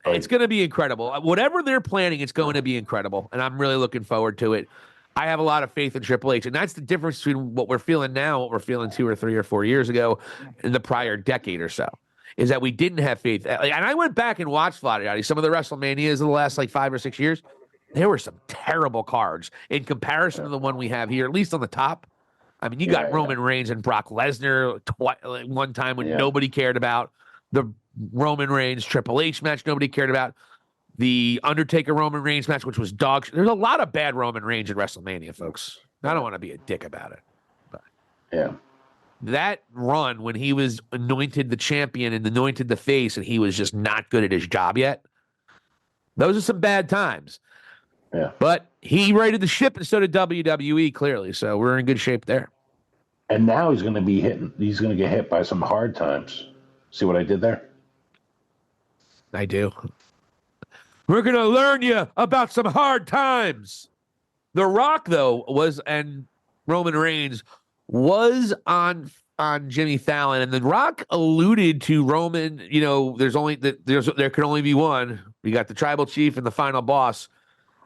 It's going to be incredible. Whatever they're planning, it's going to be incredible, and I'm really looking forward to it. I have a lot of faith in Triple H, and that's the difference between what we're feeling now and what we're feeling 2 or 3 or 4 years ago in the prior decade or so, is that we didn't have faith. And I went back and watched Vladiati, some of the WrestleManias of the last 5 or 6 years. There were some terrible cards in comparison to the one we have here, at least on the top. I mean, you got Roman Reigns and Brock Lesnar one time when nobody cared about. The Roman Reigns Triple H match nobody cared about. The Undertaker Roman Reigns match, which was dog shit. There's a lot of bad Roman Reigns at WrestleMania, folks. I don't want to be a dick about it. But that run when he was anointed the champion and anointed the face and he was just not good at his job yet, those are some bad times. Yeah. But he righted the ship and so did WWE, clearly. So we're in good shape there. And now he's going to be he's going to get hit by some hard times. See what I did there? I do. We're going to learn you about some hard times. The Rock, though, and Roman Reigns was on Jimmy Fallon, and The Rock alluded to Roman, there can only be one. We got the tribal chief and the final boss,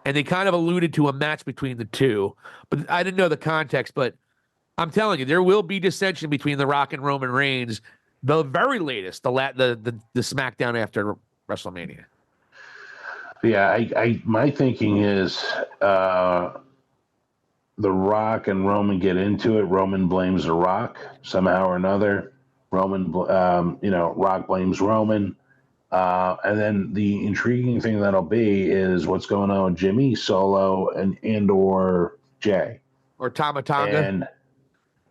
and they kind of alluded to a match between the two, but I didn't know the context, but I'm telling you, there will be dissension between The Rock and Roman Reigns, the very latest, the SmackDown after WrestleMania. Yeah, my thinking is The Rock and Roman get into it. Roman blames The Rock somehow or another. Rock blames Roman. And then the intriguing thing that'll be is what's going on with Jimmy, Solo, and or Jay. Or Tama Tonga.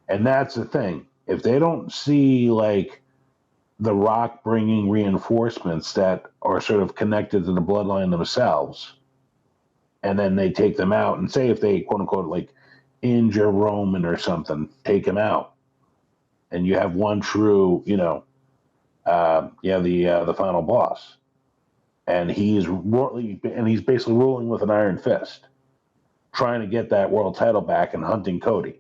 And that's the thing. If they don't see, The Rock bringing reinforcements that are sort of connected to the bloodline themselves, and then they take them out, and say if they, quote unquote, injure Roman or something, take him out, and you have one true, the final boss, and he's basically ruling with an iron fist, trying to get that world title back and hunting Cody.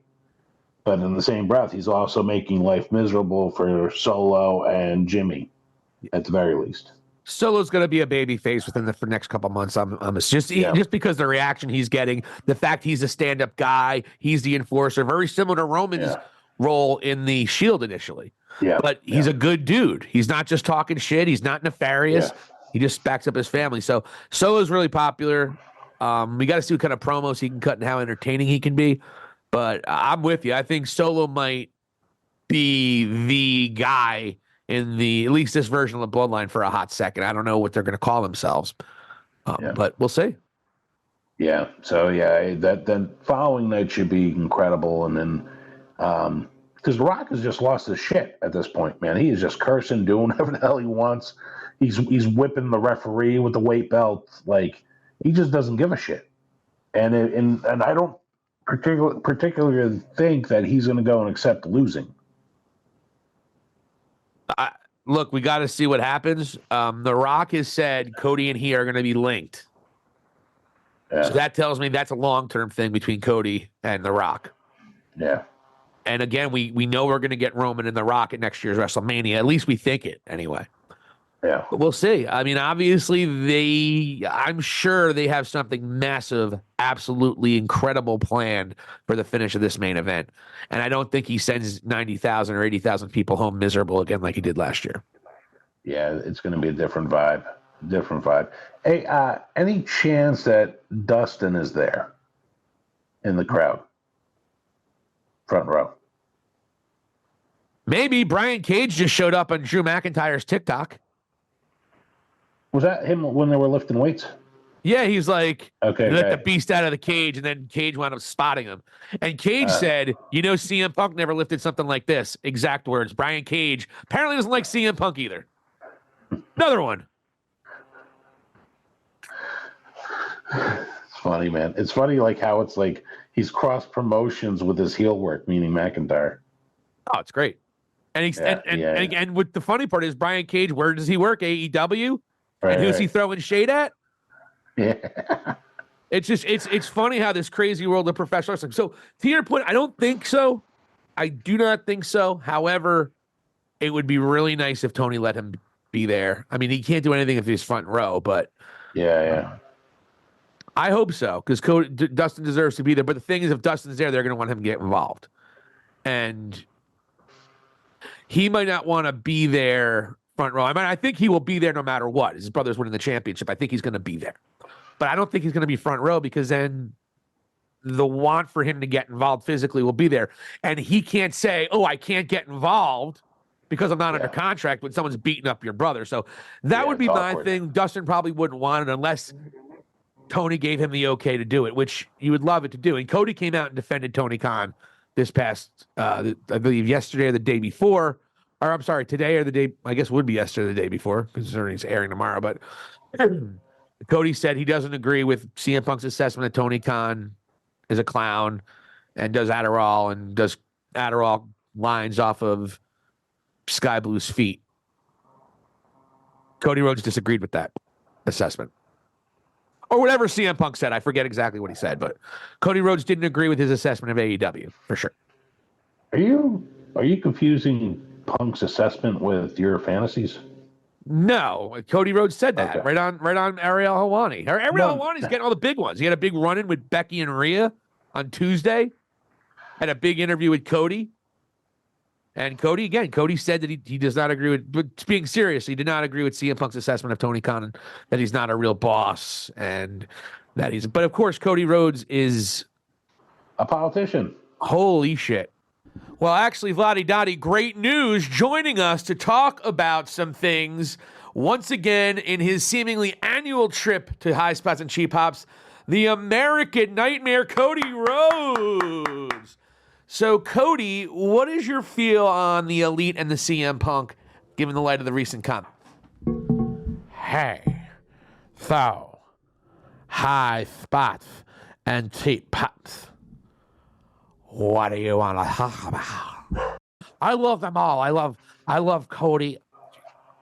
But in the same breath, he's also making life miserable for Solo and Jimmy. at the very least. Solo's going to be a baby face within the next couple months. Just because the reaction he's getting, the fact he's a stand-up guy, he's the enforcer, very similar to Roman's role in the Shield initially. Yeah, but he's a good dude. He's not just talking shit. He's not nefarious. Yeah. He just backs up his family. So Solo's really popular. We got to see what kind of promos he can cut and how entertaining he can be. But I'm with you. I think Solo might be the guy in at least this version of the Bloodline for a hot second. I don't know what they're going to call themselves, but we'll see. Yeah. So that following night should be incredible, and then because The Rock has just lost his shit at this point, man. He is just cursing, doing whatever the hell he wants. He's whipping the referee with the weight belt, like he just doesn't give a shit. And I don't particularly think that he's going to go and accept losing. Look, we got to see what happens. The Rock has said Cody and he are going to be linked. Yeah. So that tells me that's a long-term thing between Cody and The Rock. Yeah. And again, we know we're going to get Roman and The Rock at next year's WrestleMania. At least we think it anyway. Yeah. But we'll see. I mean, obviously I'm sure they have something massive, absolutely incredible planned for the finish of this main event. And I don't think he sends 90,000 or 80,000 people home miserable again like he did last year. Yeah, it's going to be a different vibe. Hey, any chance that Dustin is there in the crowd? Front row. Maybe. Brian Cage just showed up on Drew McIntyre's TikTok. Was that him when they were lifting weights? Yeah, he's like, okay, let the beast out of the cage, and then Cage wound up spotting him. And Cage said, CM Punk never lifted something like this. Exact words. Brian Cage apparently doesn't like CM Punk either. Another one. It's funny, man. It's funny like how it's like he's cross promotions with his heel work, meaning McIntyre. Oh, it's great. And and what the funny part is, Brian Cage, where does he work? AEW? And who's he throwing shade at? Yeah. It's funny how this crazy world of professional wrestling. So to your point, I don't think so. I do not think so. However, it would be really nice if Tony let him be there. I mean, he can't do anything if he's front row, but I hope so, because Dustin deserves to be there. But the thing is, if Dustin's there, they're going to want him to get involved, and he might not want to be there front row. I mean, I think he will be there no matter what. His brother's winning the championship. I think he's going to be there. But I don't think he's going to be front row, because then the want for him to get involved physically will be there. And he can't say, I can't get involved because I'm not under contract when someone's beating up your brother. So that would be my thing. Dustin probably wouldn't want it unless Tony gave him the okay to do it, which you would love it to do. And Cody came out and defended Tony Khan this past, I believe, yesterday or the day before. Or I'm sorry, today or the day, I guess it would be yesterday or the day before, considering it's airing tomorrow. But Cody said he doesn't agree with CM Punk's assessment that Tony Khan is a clown and does Adderall lines off of Sky Blue's feet. Cody Rhodes disagreed with that assessment. Or whatever CM Punk said. I forget exactly what he said, but Cody Rhodes didn't agree with his assessment of AEW, for sure. Are you confusing Punk's assessment with your fantasies? No, Cody Rhodes said that right on Ariel Helwani. Ariel Helwani's getting all the big ones. He had a big run-in with Becky and Rhea on Tuesday. Had a big interview with Cody. And Cody said that he does not agree with, but being serious, he did not agree with CM Punk's assessment of Tony Khan, that he's not a real boss, and that but of course, Cody Rhodes is a politician. Holy shit. Well, actually, Vladdy Dottie, great news, joining us to talk about some things once again in his seemingly annual trip to High Spots and Cheap Hops, the American Nightmare, Cody Rhodes. So, Cody, what is your feel on the Elite and the CM Punk, given the light of the recent comment? Hey, so, High Spots and Cheap Hops. What do you want to talk about? I love them all. I love Cody.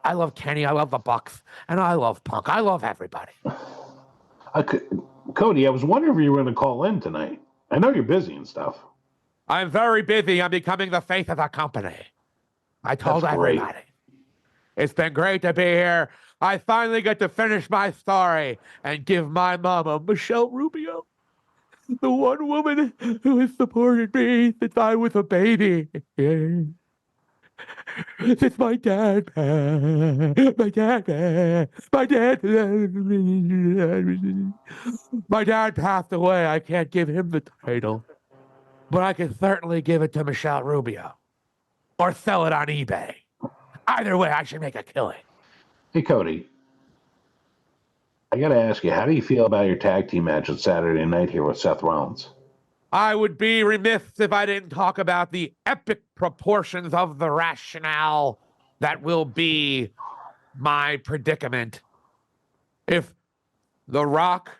I love Kenny. I love the Bucks. And I love Punk. I love everybody. Cody, I was wondering if you were going to call in tonight. I know you're busy and stuff. I'm very busy. I'm becoming the face of the company. I told everybody. It's been great to be here. I finally get to finish my story and give my mama, Michelle Rubio, the one woman who has supported me since I was a baby. Since my dad passed. My dad passed away. I can't give him the title, but I can certainly give it to Michelle Rubio or sell it on eBay. Either way, I should make a killing. Hey, Cody. I got to ask you, how do you feel about your tag team match on Saturday night here with Seth Rollins? I would be remiss if I didn't talk about the epic proportions of the rationale that will be my predicament. If The Rock,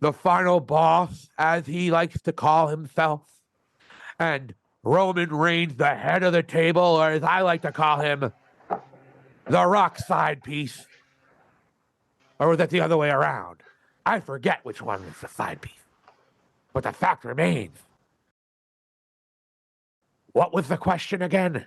the final boss, as he likes to call himself, and Roman Reigns, the head of the table, or as I like to call him, the Rock side piece, or was that the other way around? I forget which one was the side piece. But the fact remains. What was the question again?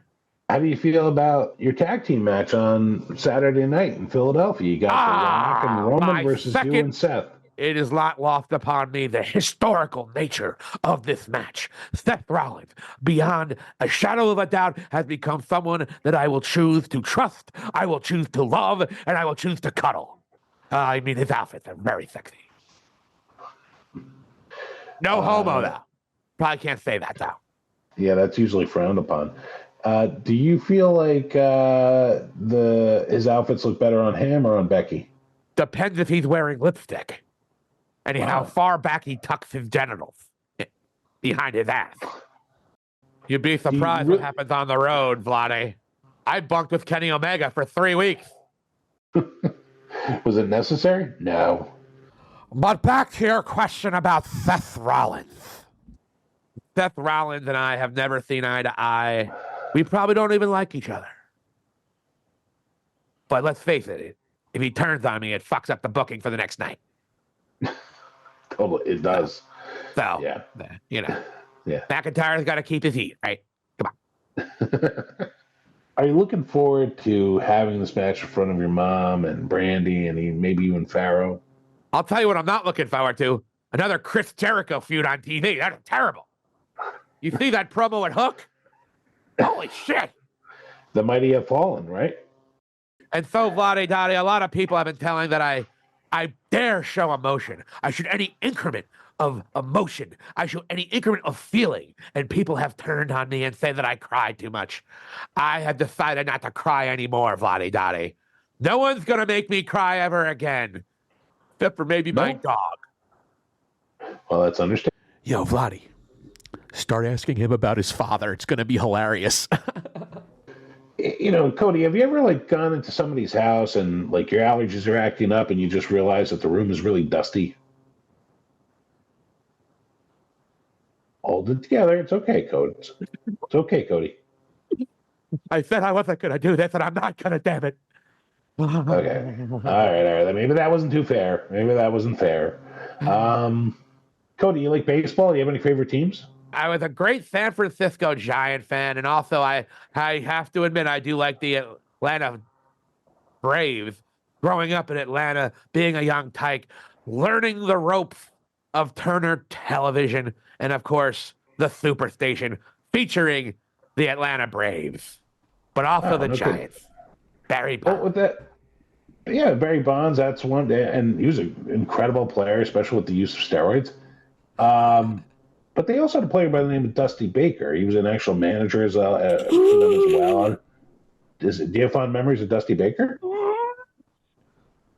How do you feel about your tag team match on Saturday night in Philadelphia? You got The Rock and Roman versus you and Seth. It is not lost upon me the historical nature of this match. Seth Rollins, beyond a shadow of a doubt, has become someone that I will choose to trust, I will choose to love, and I will choose to cuddle. I mean, his outfits are very sexy. No homo, though. Probably can't say that, though. Yeah, that's usually frowned upon. Do you feel like his outfits look better on him or on Becky? Depends if he's wearing lipstick. And how far back he tucks his genitals behind his ass. You'd be surprised what happens on the road, Vlade. I bunked with Kenny Omega for 3 weeks. Was it necessary? No. But back to your question about Seth Rollins. Seth Rollins and I have never seen eye to eye. We probably don't even like each other. But let's face it, if he turns on me, it fucks up the booking for the next night. Totally, it does. So, yeah. You know, yeah. McIntyre's got to keep his heat, right? Come on. Are you looking forward to having this match in front of your mom and Brandy and maybe even Pharaoh? I'll tell you what I'm not looking forward to. Another Chris Jericho feud on TV. That's terrible. You see that promo at Hook? Holy shit. The mighty have fallen, right? And so, Vlade Dottie, a lot of people have been telling that I dare show emotion. I should any increment of emotion. I show any increment of feeling. And people have turned on me and say that I cry too much. I have decided not to cry anymore, Vlade Dottie. No one's going to make me cry ever again. Except for maybe my dog. Well, that's understandable. Yo, Vlade, start asking him about his father. It's going to be hilarious. You know, Cody, have you ever gone into somebody's house and your allergies are acting up and you just realize that the room is really dusty? Hold it together. It's okay, Cody. It's okay, Cody. I said I wasn't going to do this and I'm not going to, damn it. Okay. All right. Maybe that wasn't too fair. Maybe that wasn't fair. Cody, you like baseball? Do you have any favorite teams? I was a great San Francisco Giant fan, and also I have to admit I do like the Atlanta Braves. Growing up in Atlanta, being a young tyke, learning the ropes of Turner Television, and of course the Superstation featuring the Atlanta Braves, but also the Giants. Barry Bonds. With that, yeah, Barry Bonds. That's one, and he was an incredible player, especially with the use of steroids. But they also had a player by the name of Dusty Baker. He was an actual manager for them as well. Do you have fond memories of Dusty Baker?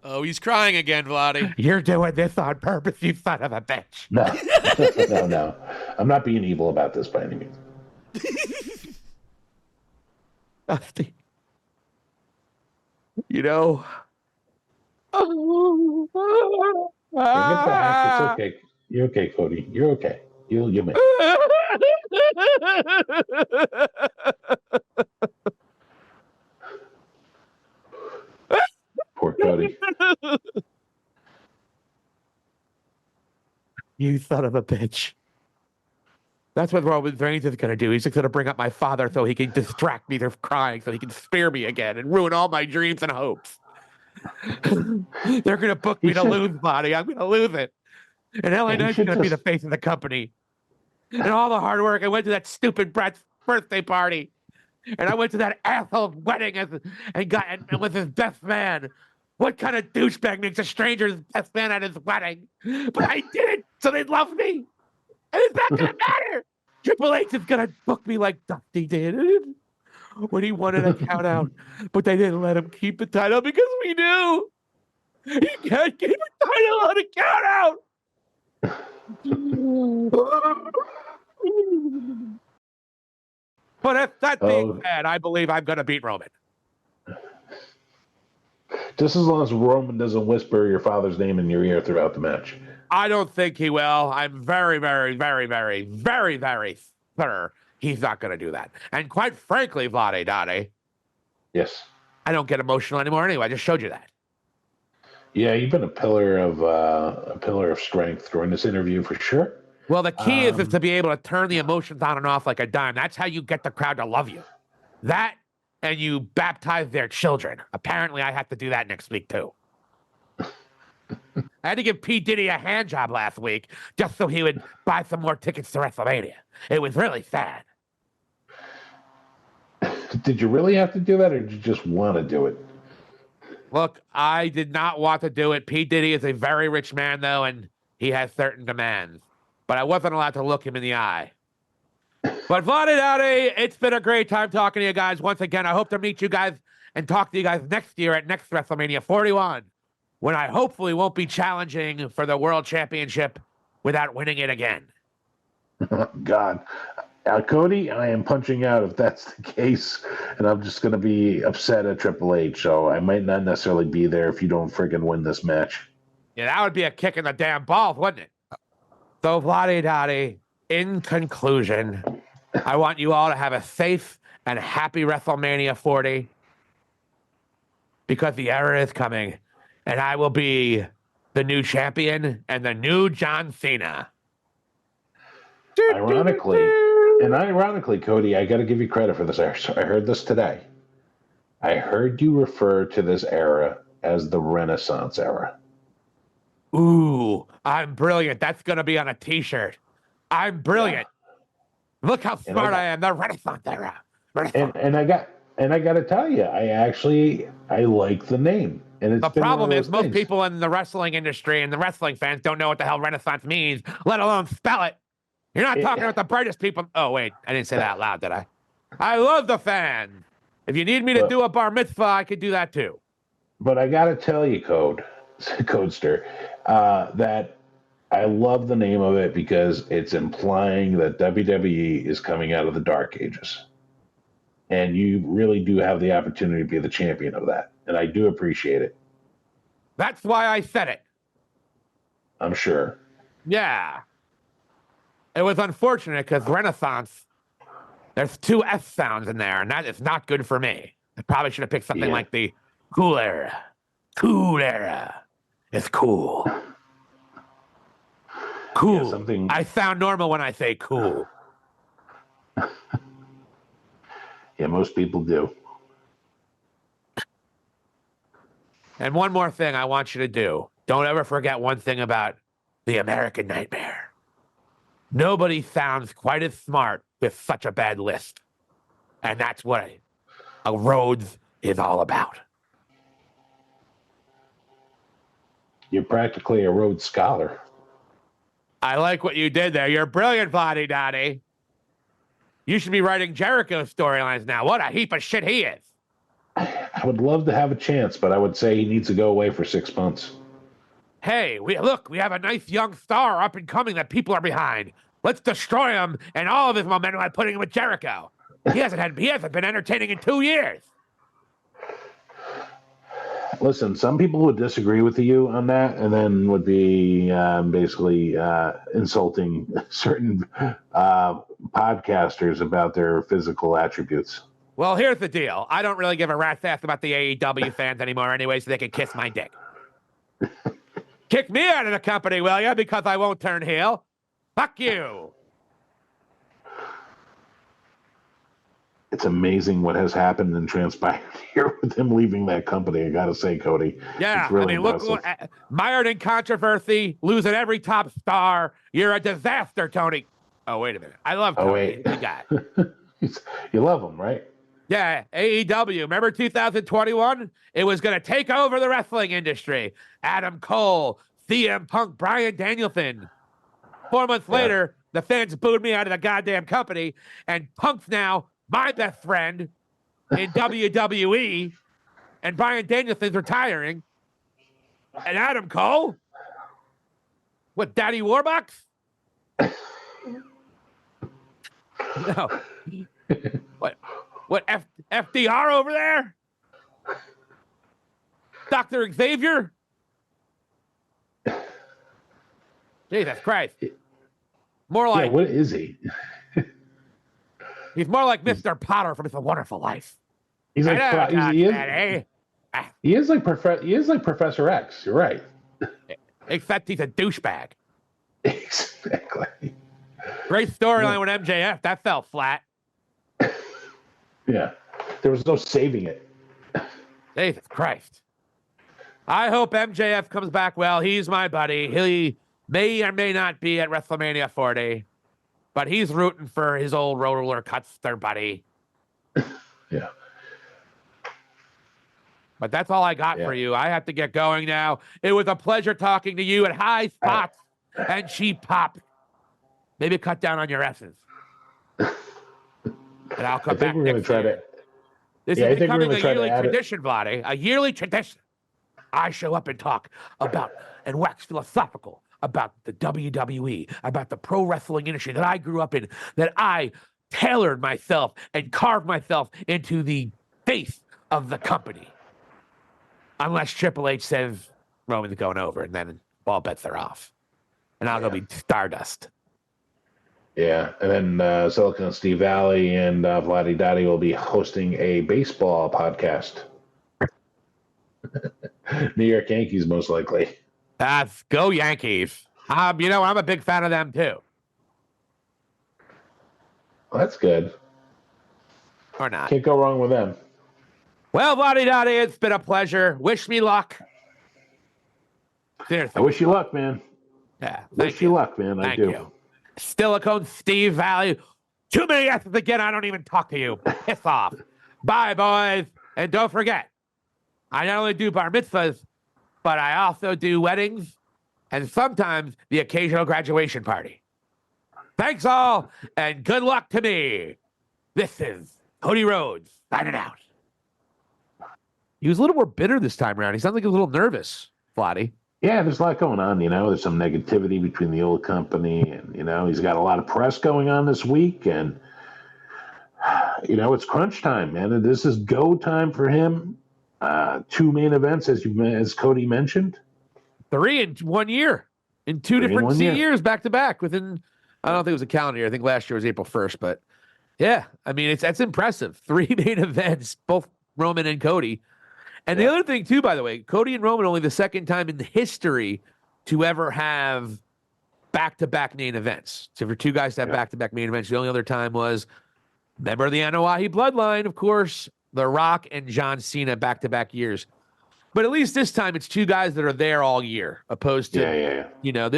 Oh, he's crying again, Vlade. You're doing this on purpose, you son of a bitch. No. No. I'm not being evil about this by any means. Dusty. You know. Bring it back. It's okay. You're okay, Cody. You're okay. You'll make Poor Cody. You son of a bitch. That's what Roman Reigns is going to do. He's just going to bring up my father so he can distract me from crying, so he can spear me again and ruin all my dreams and hopes. They're going to book me to lose, Body. I'm going to lose it. And LA Knight's going to be the face of the company. And all the hard work. I went to that stupid Brett's birthday party. And I went to that asshole wedding and with his best man. What kind of douchebag makes a stranger's best man at his wedding? But I did it, so they love me. And it's not going to matter. Triple H is going to book me like Dusty did when he wanted a count out. But they didn't let him keep the title because we knew he can't keep a title on a count out. But if that being said, I believe I'm going to beat Roman. Just as long as Roman doesn't whisper your father's name in your ear throughout the match. I don't think he will. I'm very, very, very, very, very, very sure he's not going to do that. And quite frankly, Vlade Dade. Yes. I don't get emotional anymore anyway. I just showed you that. Yeah, you've been a pillar of strength during this interview for sure. Well, the key is to be able to turn the emotions on and off like a dime. That's how you get the crowd to love you. That, and you baptize their children. Apparently, I have to do that next week, too. I had to give P. Diddy a hand job last week just so he would buy some more tickets to WrestleMania. It was really sad. Did you really have to do that, or did you just want to do it? Look, I did not want to do it. P. Diddy is a very rich man, though, and he has certain demands. But I wasn't allowed to look him in the eye. But Vlade Dade, it's been a great time talking to you guys once again. I hope to meet you guys and talk to you guys next year at next WrestleMania 41, when I hopefully won't be challenging for the World Championship without winning it again. God. Cody, I am punching out if that's the case, and I'm just going to be upset at Triple H, so I might not necessarily be there if you don't friggin' win this match. Yeah, that would be a kick in the damn balls, wouldn't it? So, Vlade Dade, in conclusion, I want you all to have a safe and happy WrestleMania 40, because the era is coming, and I will be the new champion and the new John Cena. Ironically, Cody, I got to give you credit for this. I heard this today. I heard you refer to this era as the Renaissance era. Ooh, I'm brilliant. That's going to be on a T-shirt. I'm brilliant. Yeah. Look how smart I am. The Renaissance era. And I got to tell you, I like the name. And it's the problem is most people in the wrestling industry and the wrestling fans don't know what the hell Renaissance means, let alone spell it. You're not talking about the brightest people. Oh, wait, I didn't say that out loud, did I? I love the fans. If you need me to do a bar mitzvah, I could do that too. But I got to tell you, Codester, that I love the name of it because it's implying that WWE is coming out of the dark ages. And you really do have the opportunity to be the champion of that. And I do appreciate it. That's why I said it. I'm sure. Yeah. It was unfortunate because Renaissance, there's 2 S sounds in there, and that is not good for me. I probably should have picked something like the cool era. Cool era. It's cool. Cool. Yeah, I sound normal when I say cool. Yeah, most people do. And one more thing I want you to do. Don't ever forget one thing about the American Nightmare. Nobody sounds quite as smart with such a bad list. And that's what a Rhodes is all about. You're practically a Rhodes Scholar. I like what you did there. You're brilliant, Vlade Dade. You should be writing Jericho storylines now. What a heap of shit he is. I would love to have a chance, but I would say he needs to go away for 6 months. Hey, we have a nice young star up and coming that people are behind. Let's destroy him and all of his momentum by putting him with Jericho. He hasn't been entertaining in 2 years. Listen, some people would disagree with you on that, and then would be basically insulting certain podcasters about their physical attributes. Well, here's the deal. I don't really give a rat's ass about the AEW fans anymore anyway, so they can kiss my dick. Kick me out of the company, will ya? Because I won't turn heel. Fuck you. it's amazing what has happened and transpired here with him leaving that company. I got to say, Cody. Yeah, it's really I mean, look, mired in controvery, losing every top star. You're a disaster, Tony. Oh, wait a minute. I love Tony. wait. He's a guy. You love him, right? Yeah, AEW. Remember 2021? It was going to take over the wrestling industry. Adam Cole, CM Punk, Bryan Danielson. 4 months later, the fans booed me out of the goddamn company, and Punk's now my best friend in WWE, and Bryan Danielson's retiring. And Adam Cole? What, Daddy Warbucks? No. What, FDR over there? Dr. Xavier? Jesus Christ. More like... Yeah, what is he? He's more like Mr. Potter from It's a Wonderful Life. He's like... He is like Professor X. You're right. Except he's a douchebag. Exactly. Great storyline with MJF. That fell flat. Yeah. There was no saving it. Jesus Christ. I hope MJF comes back well. He's my buddy. He may or may not be at WrestleMania 40, but he's rooting for his old roller coaster buddy. Yeah. But that's all I got for you. I have to get going now. It was a pleasure talking to you at High Spots and Cheap Pop. Maybe cut down on your S's. And I'll come back next year. This is becoming a yearly tradition, Vlade. A yearly tradition. I show up and talk about and wax philosophical about the WWE, about the pro wrestling industry that I grew up in, that I tailored myself and carved myself into the face of the company. Unless Triple H says Roman's going over, and then all bets are off. And I'll go be Stardust. Yeah, and then Silicon Steve Valley and Vladdy Dottie will be hosting a baseball podcast. New York Yankees, most likely. Go Yankees. I'm a big fan of them, too. Well, that's good. Or not. Can't go wrong with them. Well, Vladdy Dottie, it's been a pleasure. Wish me luck. Seriously. I wish you luck, man. Yeah. Wish you luck, man. I do. You. Silicone Steve Valley. Too many S's again. I don't even talk to you. Piss off. Bye, boys. And don't forget, I not only do bar mitzvahs, but I also do weddings and sometimes the occasional graduation party. Thanks all, and good luck to me. This is Cody Rhodes signing out. He was a little more bitter this time around. He sounds like a little nervous, Vladdy. Yeah, there's a lot going on, There's some negativity between the old company, and, he's got a lot of press going on this week, and, it's crunch time, man. This is go time for him. 2 main events, as Cody mentioned. 3 in 1 year. In 2 different years, back to back. Within, I don't think it was a calendar year. I think last year was April 1st, but yeah, I mean, that's impressive. 3 main events, both Roman and Cody. And the other thing, too, by the way, Cody and Roman only the second time in the history to ever have back-to-back main events. So for 2 guys to have back-to-back main events, the only other time was, remember the Anoa'i bloodline, of course, The Rock and John Cena back-to-back years. But at least this time, it's 2 guys that are there all year, opposed to,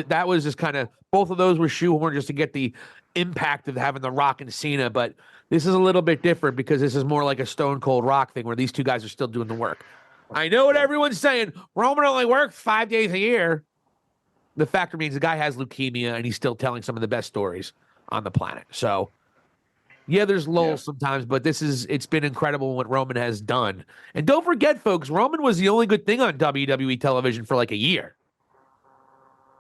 that was just kind of, both of those were shoehorned just to get the impact of having The Rock and Cena. But this is a little bit different because this is more like a Stone Cold Rock thing where these 2 guys are still doing the work. I know what everyone's saying. Roman only works 5 days a year. The fact remains the guy has leukemia and he's still telling some of the best stories on the planet. So, yeah, there's lulls sometimes, but it's been incredible what Roman has done. And don't forget, folks, Roman was the only good thing on WWE television for like a year.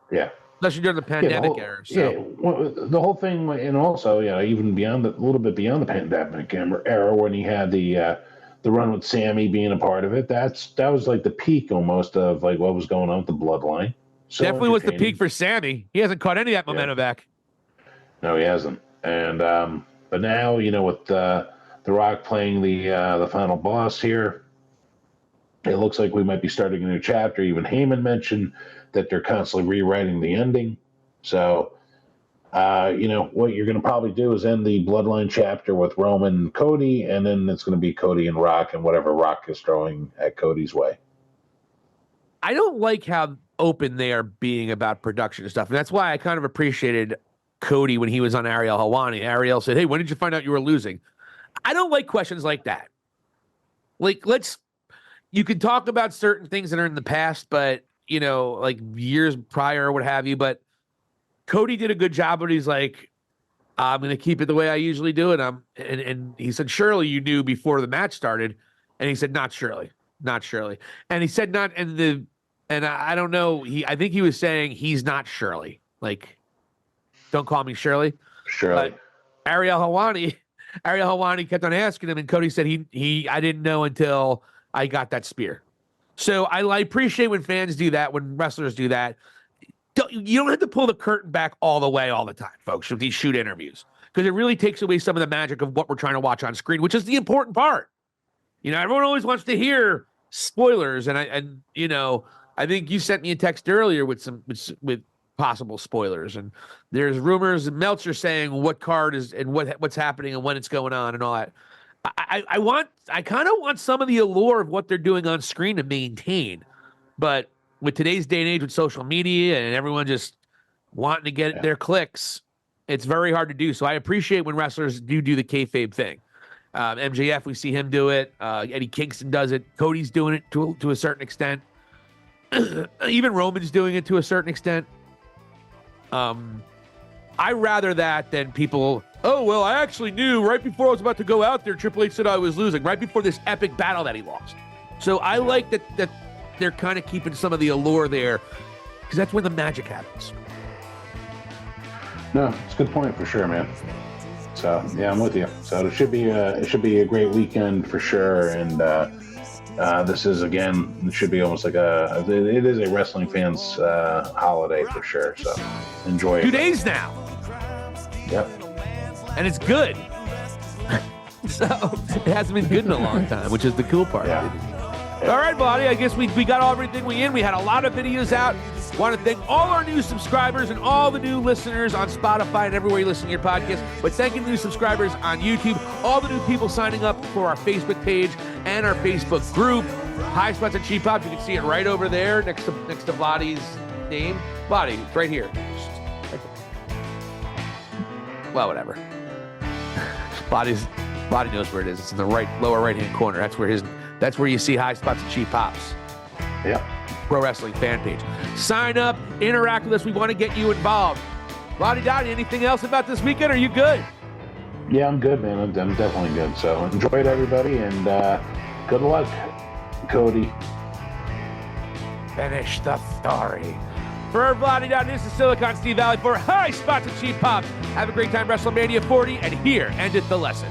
Yeah. Especially during the pandemic era. So. Yeah, well, the whole thing, and also, even beyond a little bit beyond the pandemic era when he had the run with Sammy being a part of it, that was like the peak almost of like what was going on with the bloodline. So definitely was the peak for Sammy. He hasn't caught any of that momentum back. No, he hasn't. And but now, with The Rock playing the final boss here, it looks like we might be starting a new chapter. Even Heyman mentioned that they're constantly rewriting the ending. So what you're going to probably do is end the Bloodline chapter with Roman and Cody, and then it's going to be Cody and Rock and whatever Rock is throwing at Cody's way. I don't like how open they are being about production stuff. And that's why I kind of appreciated Cody when he was on Ariel Helwani. Ariel said, "Hey, when did you find out you were losing?" I don't like questions like that. Like, you can talk about certain things that are in the past, but, like years prior or what have you. But Cody did a good job, but he's like, I'm going to keep it the way I usually do it. And he said, "Surely you knew before the match started." And he said, "Not surely. Not surely." And he said, and I don't know. I think he was saying he's not Shirley. Like, don't call me Shirley. Shirley. But Ariel Helwani kept on asking him, and Cody said I didn't know until I got that spear. So I appreciate when fans do that, when wrestlers do that. You don't have to pull the curtain back all the way all the time, folks, with these shoot interviews, because it really takes away some of the magic of what we're trying to watch on screen, which is the important part. Everyone always wants to hear spoilers, and I think you sent me a text earlier with possible spoilers, and there's rumors and Meltzer saying what card is and what's happening and when it's going on and all that. I kind of want some of the allure of what they're doing on screen to maintain, but with today's day and age with social media and everyone just wanting to get their clicks, it's very hard to do. So I appreciate when wrestlers do the kayfabe thing. MJF, we see him do it. Eddie Kingston does it. Cody's doing it to a certain extent. Even Roman's doing it to a certain extent. I rather that than people, "Oh, well, I actually knew right before I was about to go out there, Triple H said I was losing," right before this epic battle that he lost. So I like that they're kind of keeping some of the allure there, because that's where the magic happens. No, it's a good point for sure, man. So yeah, I'm with you. So it should be a great weekend for sure. And this is, again, it should be almost like it is a wrestling fans holiday for sure. So enjoy it. 2 days now. Yep. And it's good. So it hasn't been good in a long time, which is the cool part. Yeah. All right, buddy. I guess we got everything we had a lot of videos out. Want to thank all our new subscribers and all the new listeners on Spotify and everywhere you listen to your podcast. But thank you to new subscribers on YouTube, all the new people signing up for our Facebook page and our Facebook group. High Spots and Cheap Pops. You can see it right over there next to Vladdy's name. Vladdy, it's right here. Well, whatever. Vladdy knows where it is. It's in the lower right-hand corner. That's where you see High Spots and Cheap Pops. Yep. Pro Wrestling fan page. Sign up, interact with us. We want to get you involved. Lottie Dottie, anything else about this weekend? Are you good? Yeah, I'm good, man. I'm definitely good. So enjoy it, everybody, and good luck, Cody. Finish the story. For Lottie Dottie, this is Silicon Steve Valley for High Spots and Cheap Pops. Have a great time, Wrestlemania 40, and here endeth the lesson.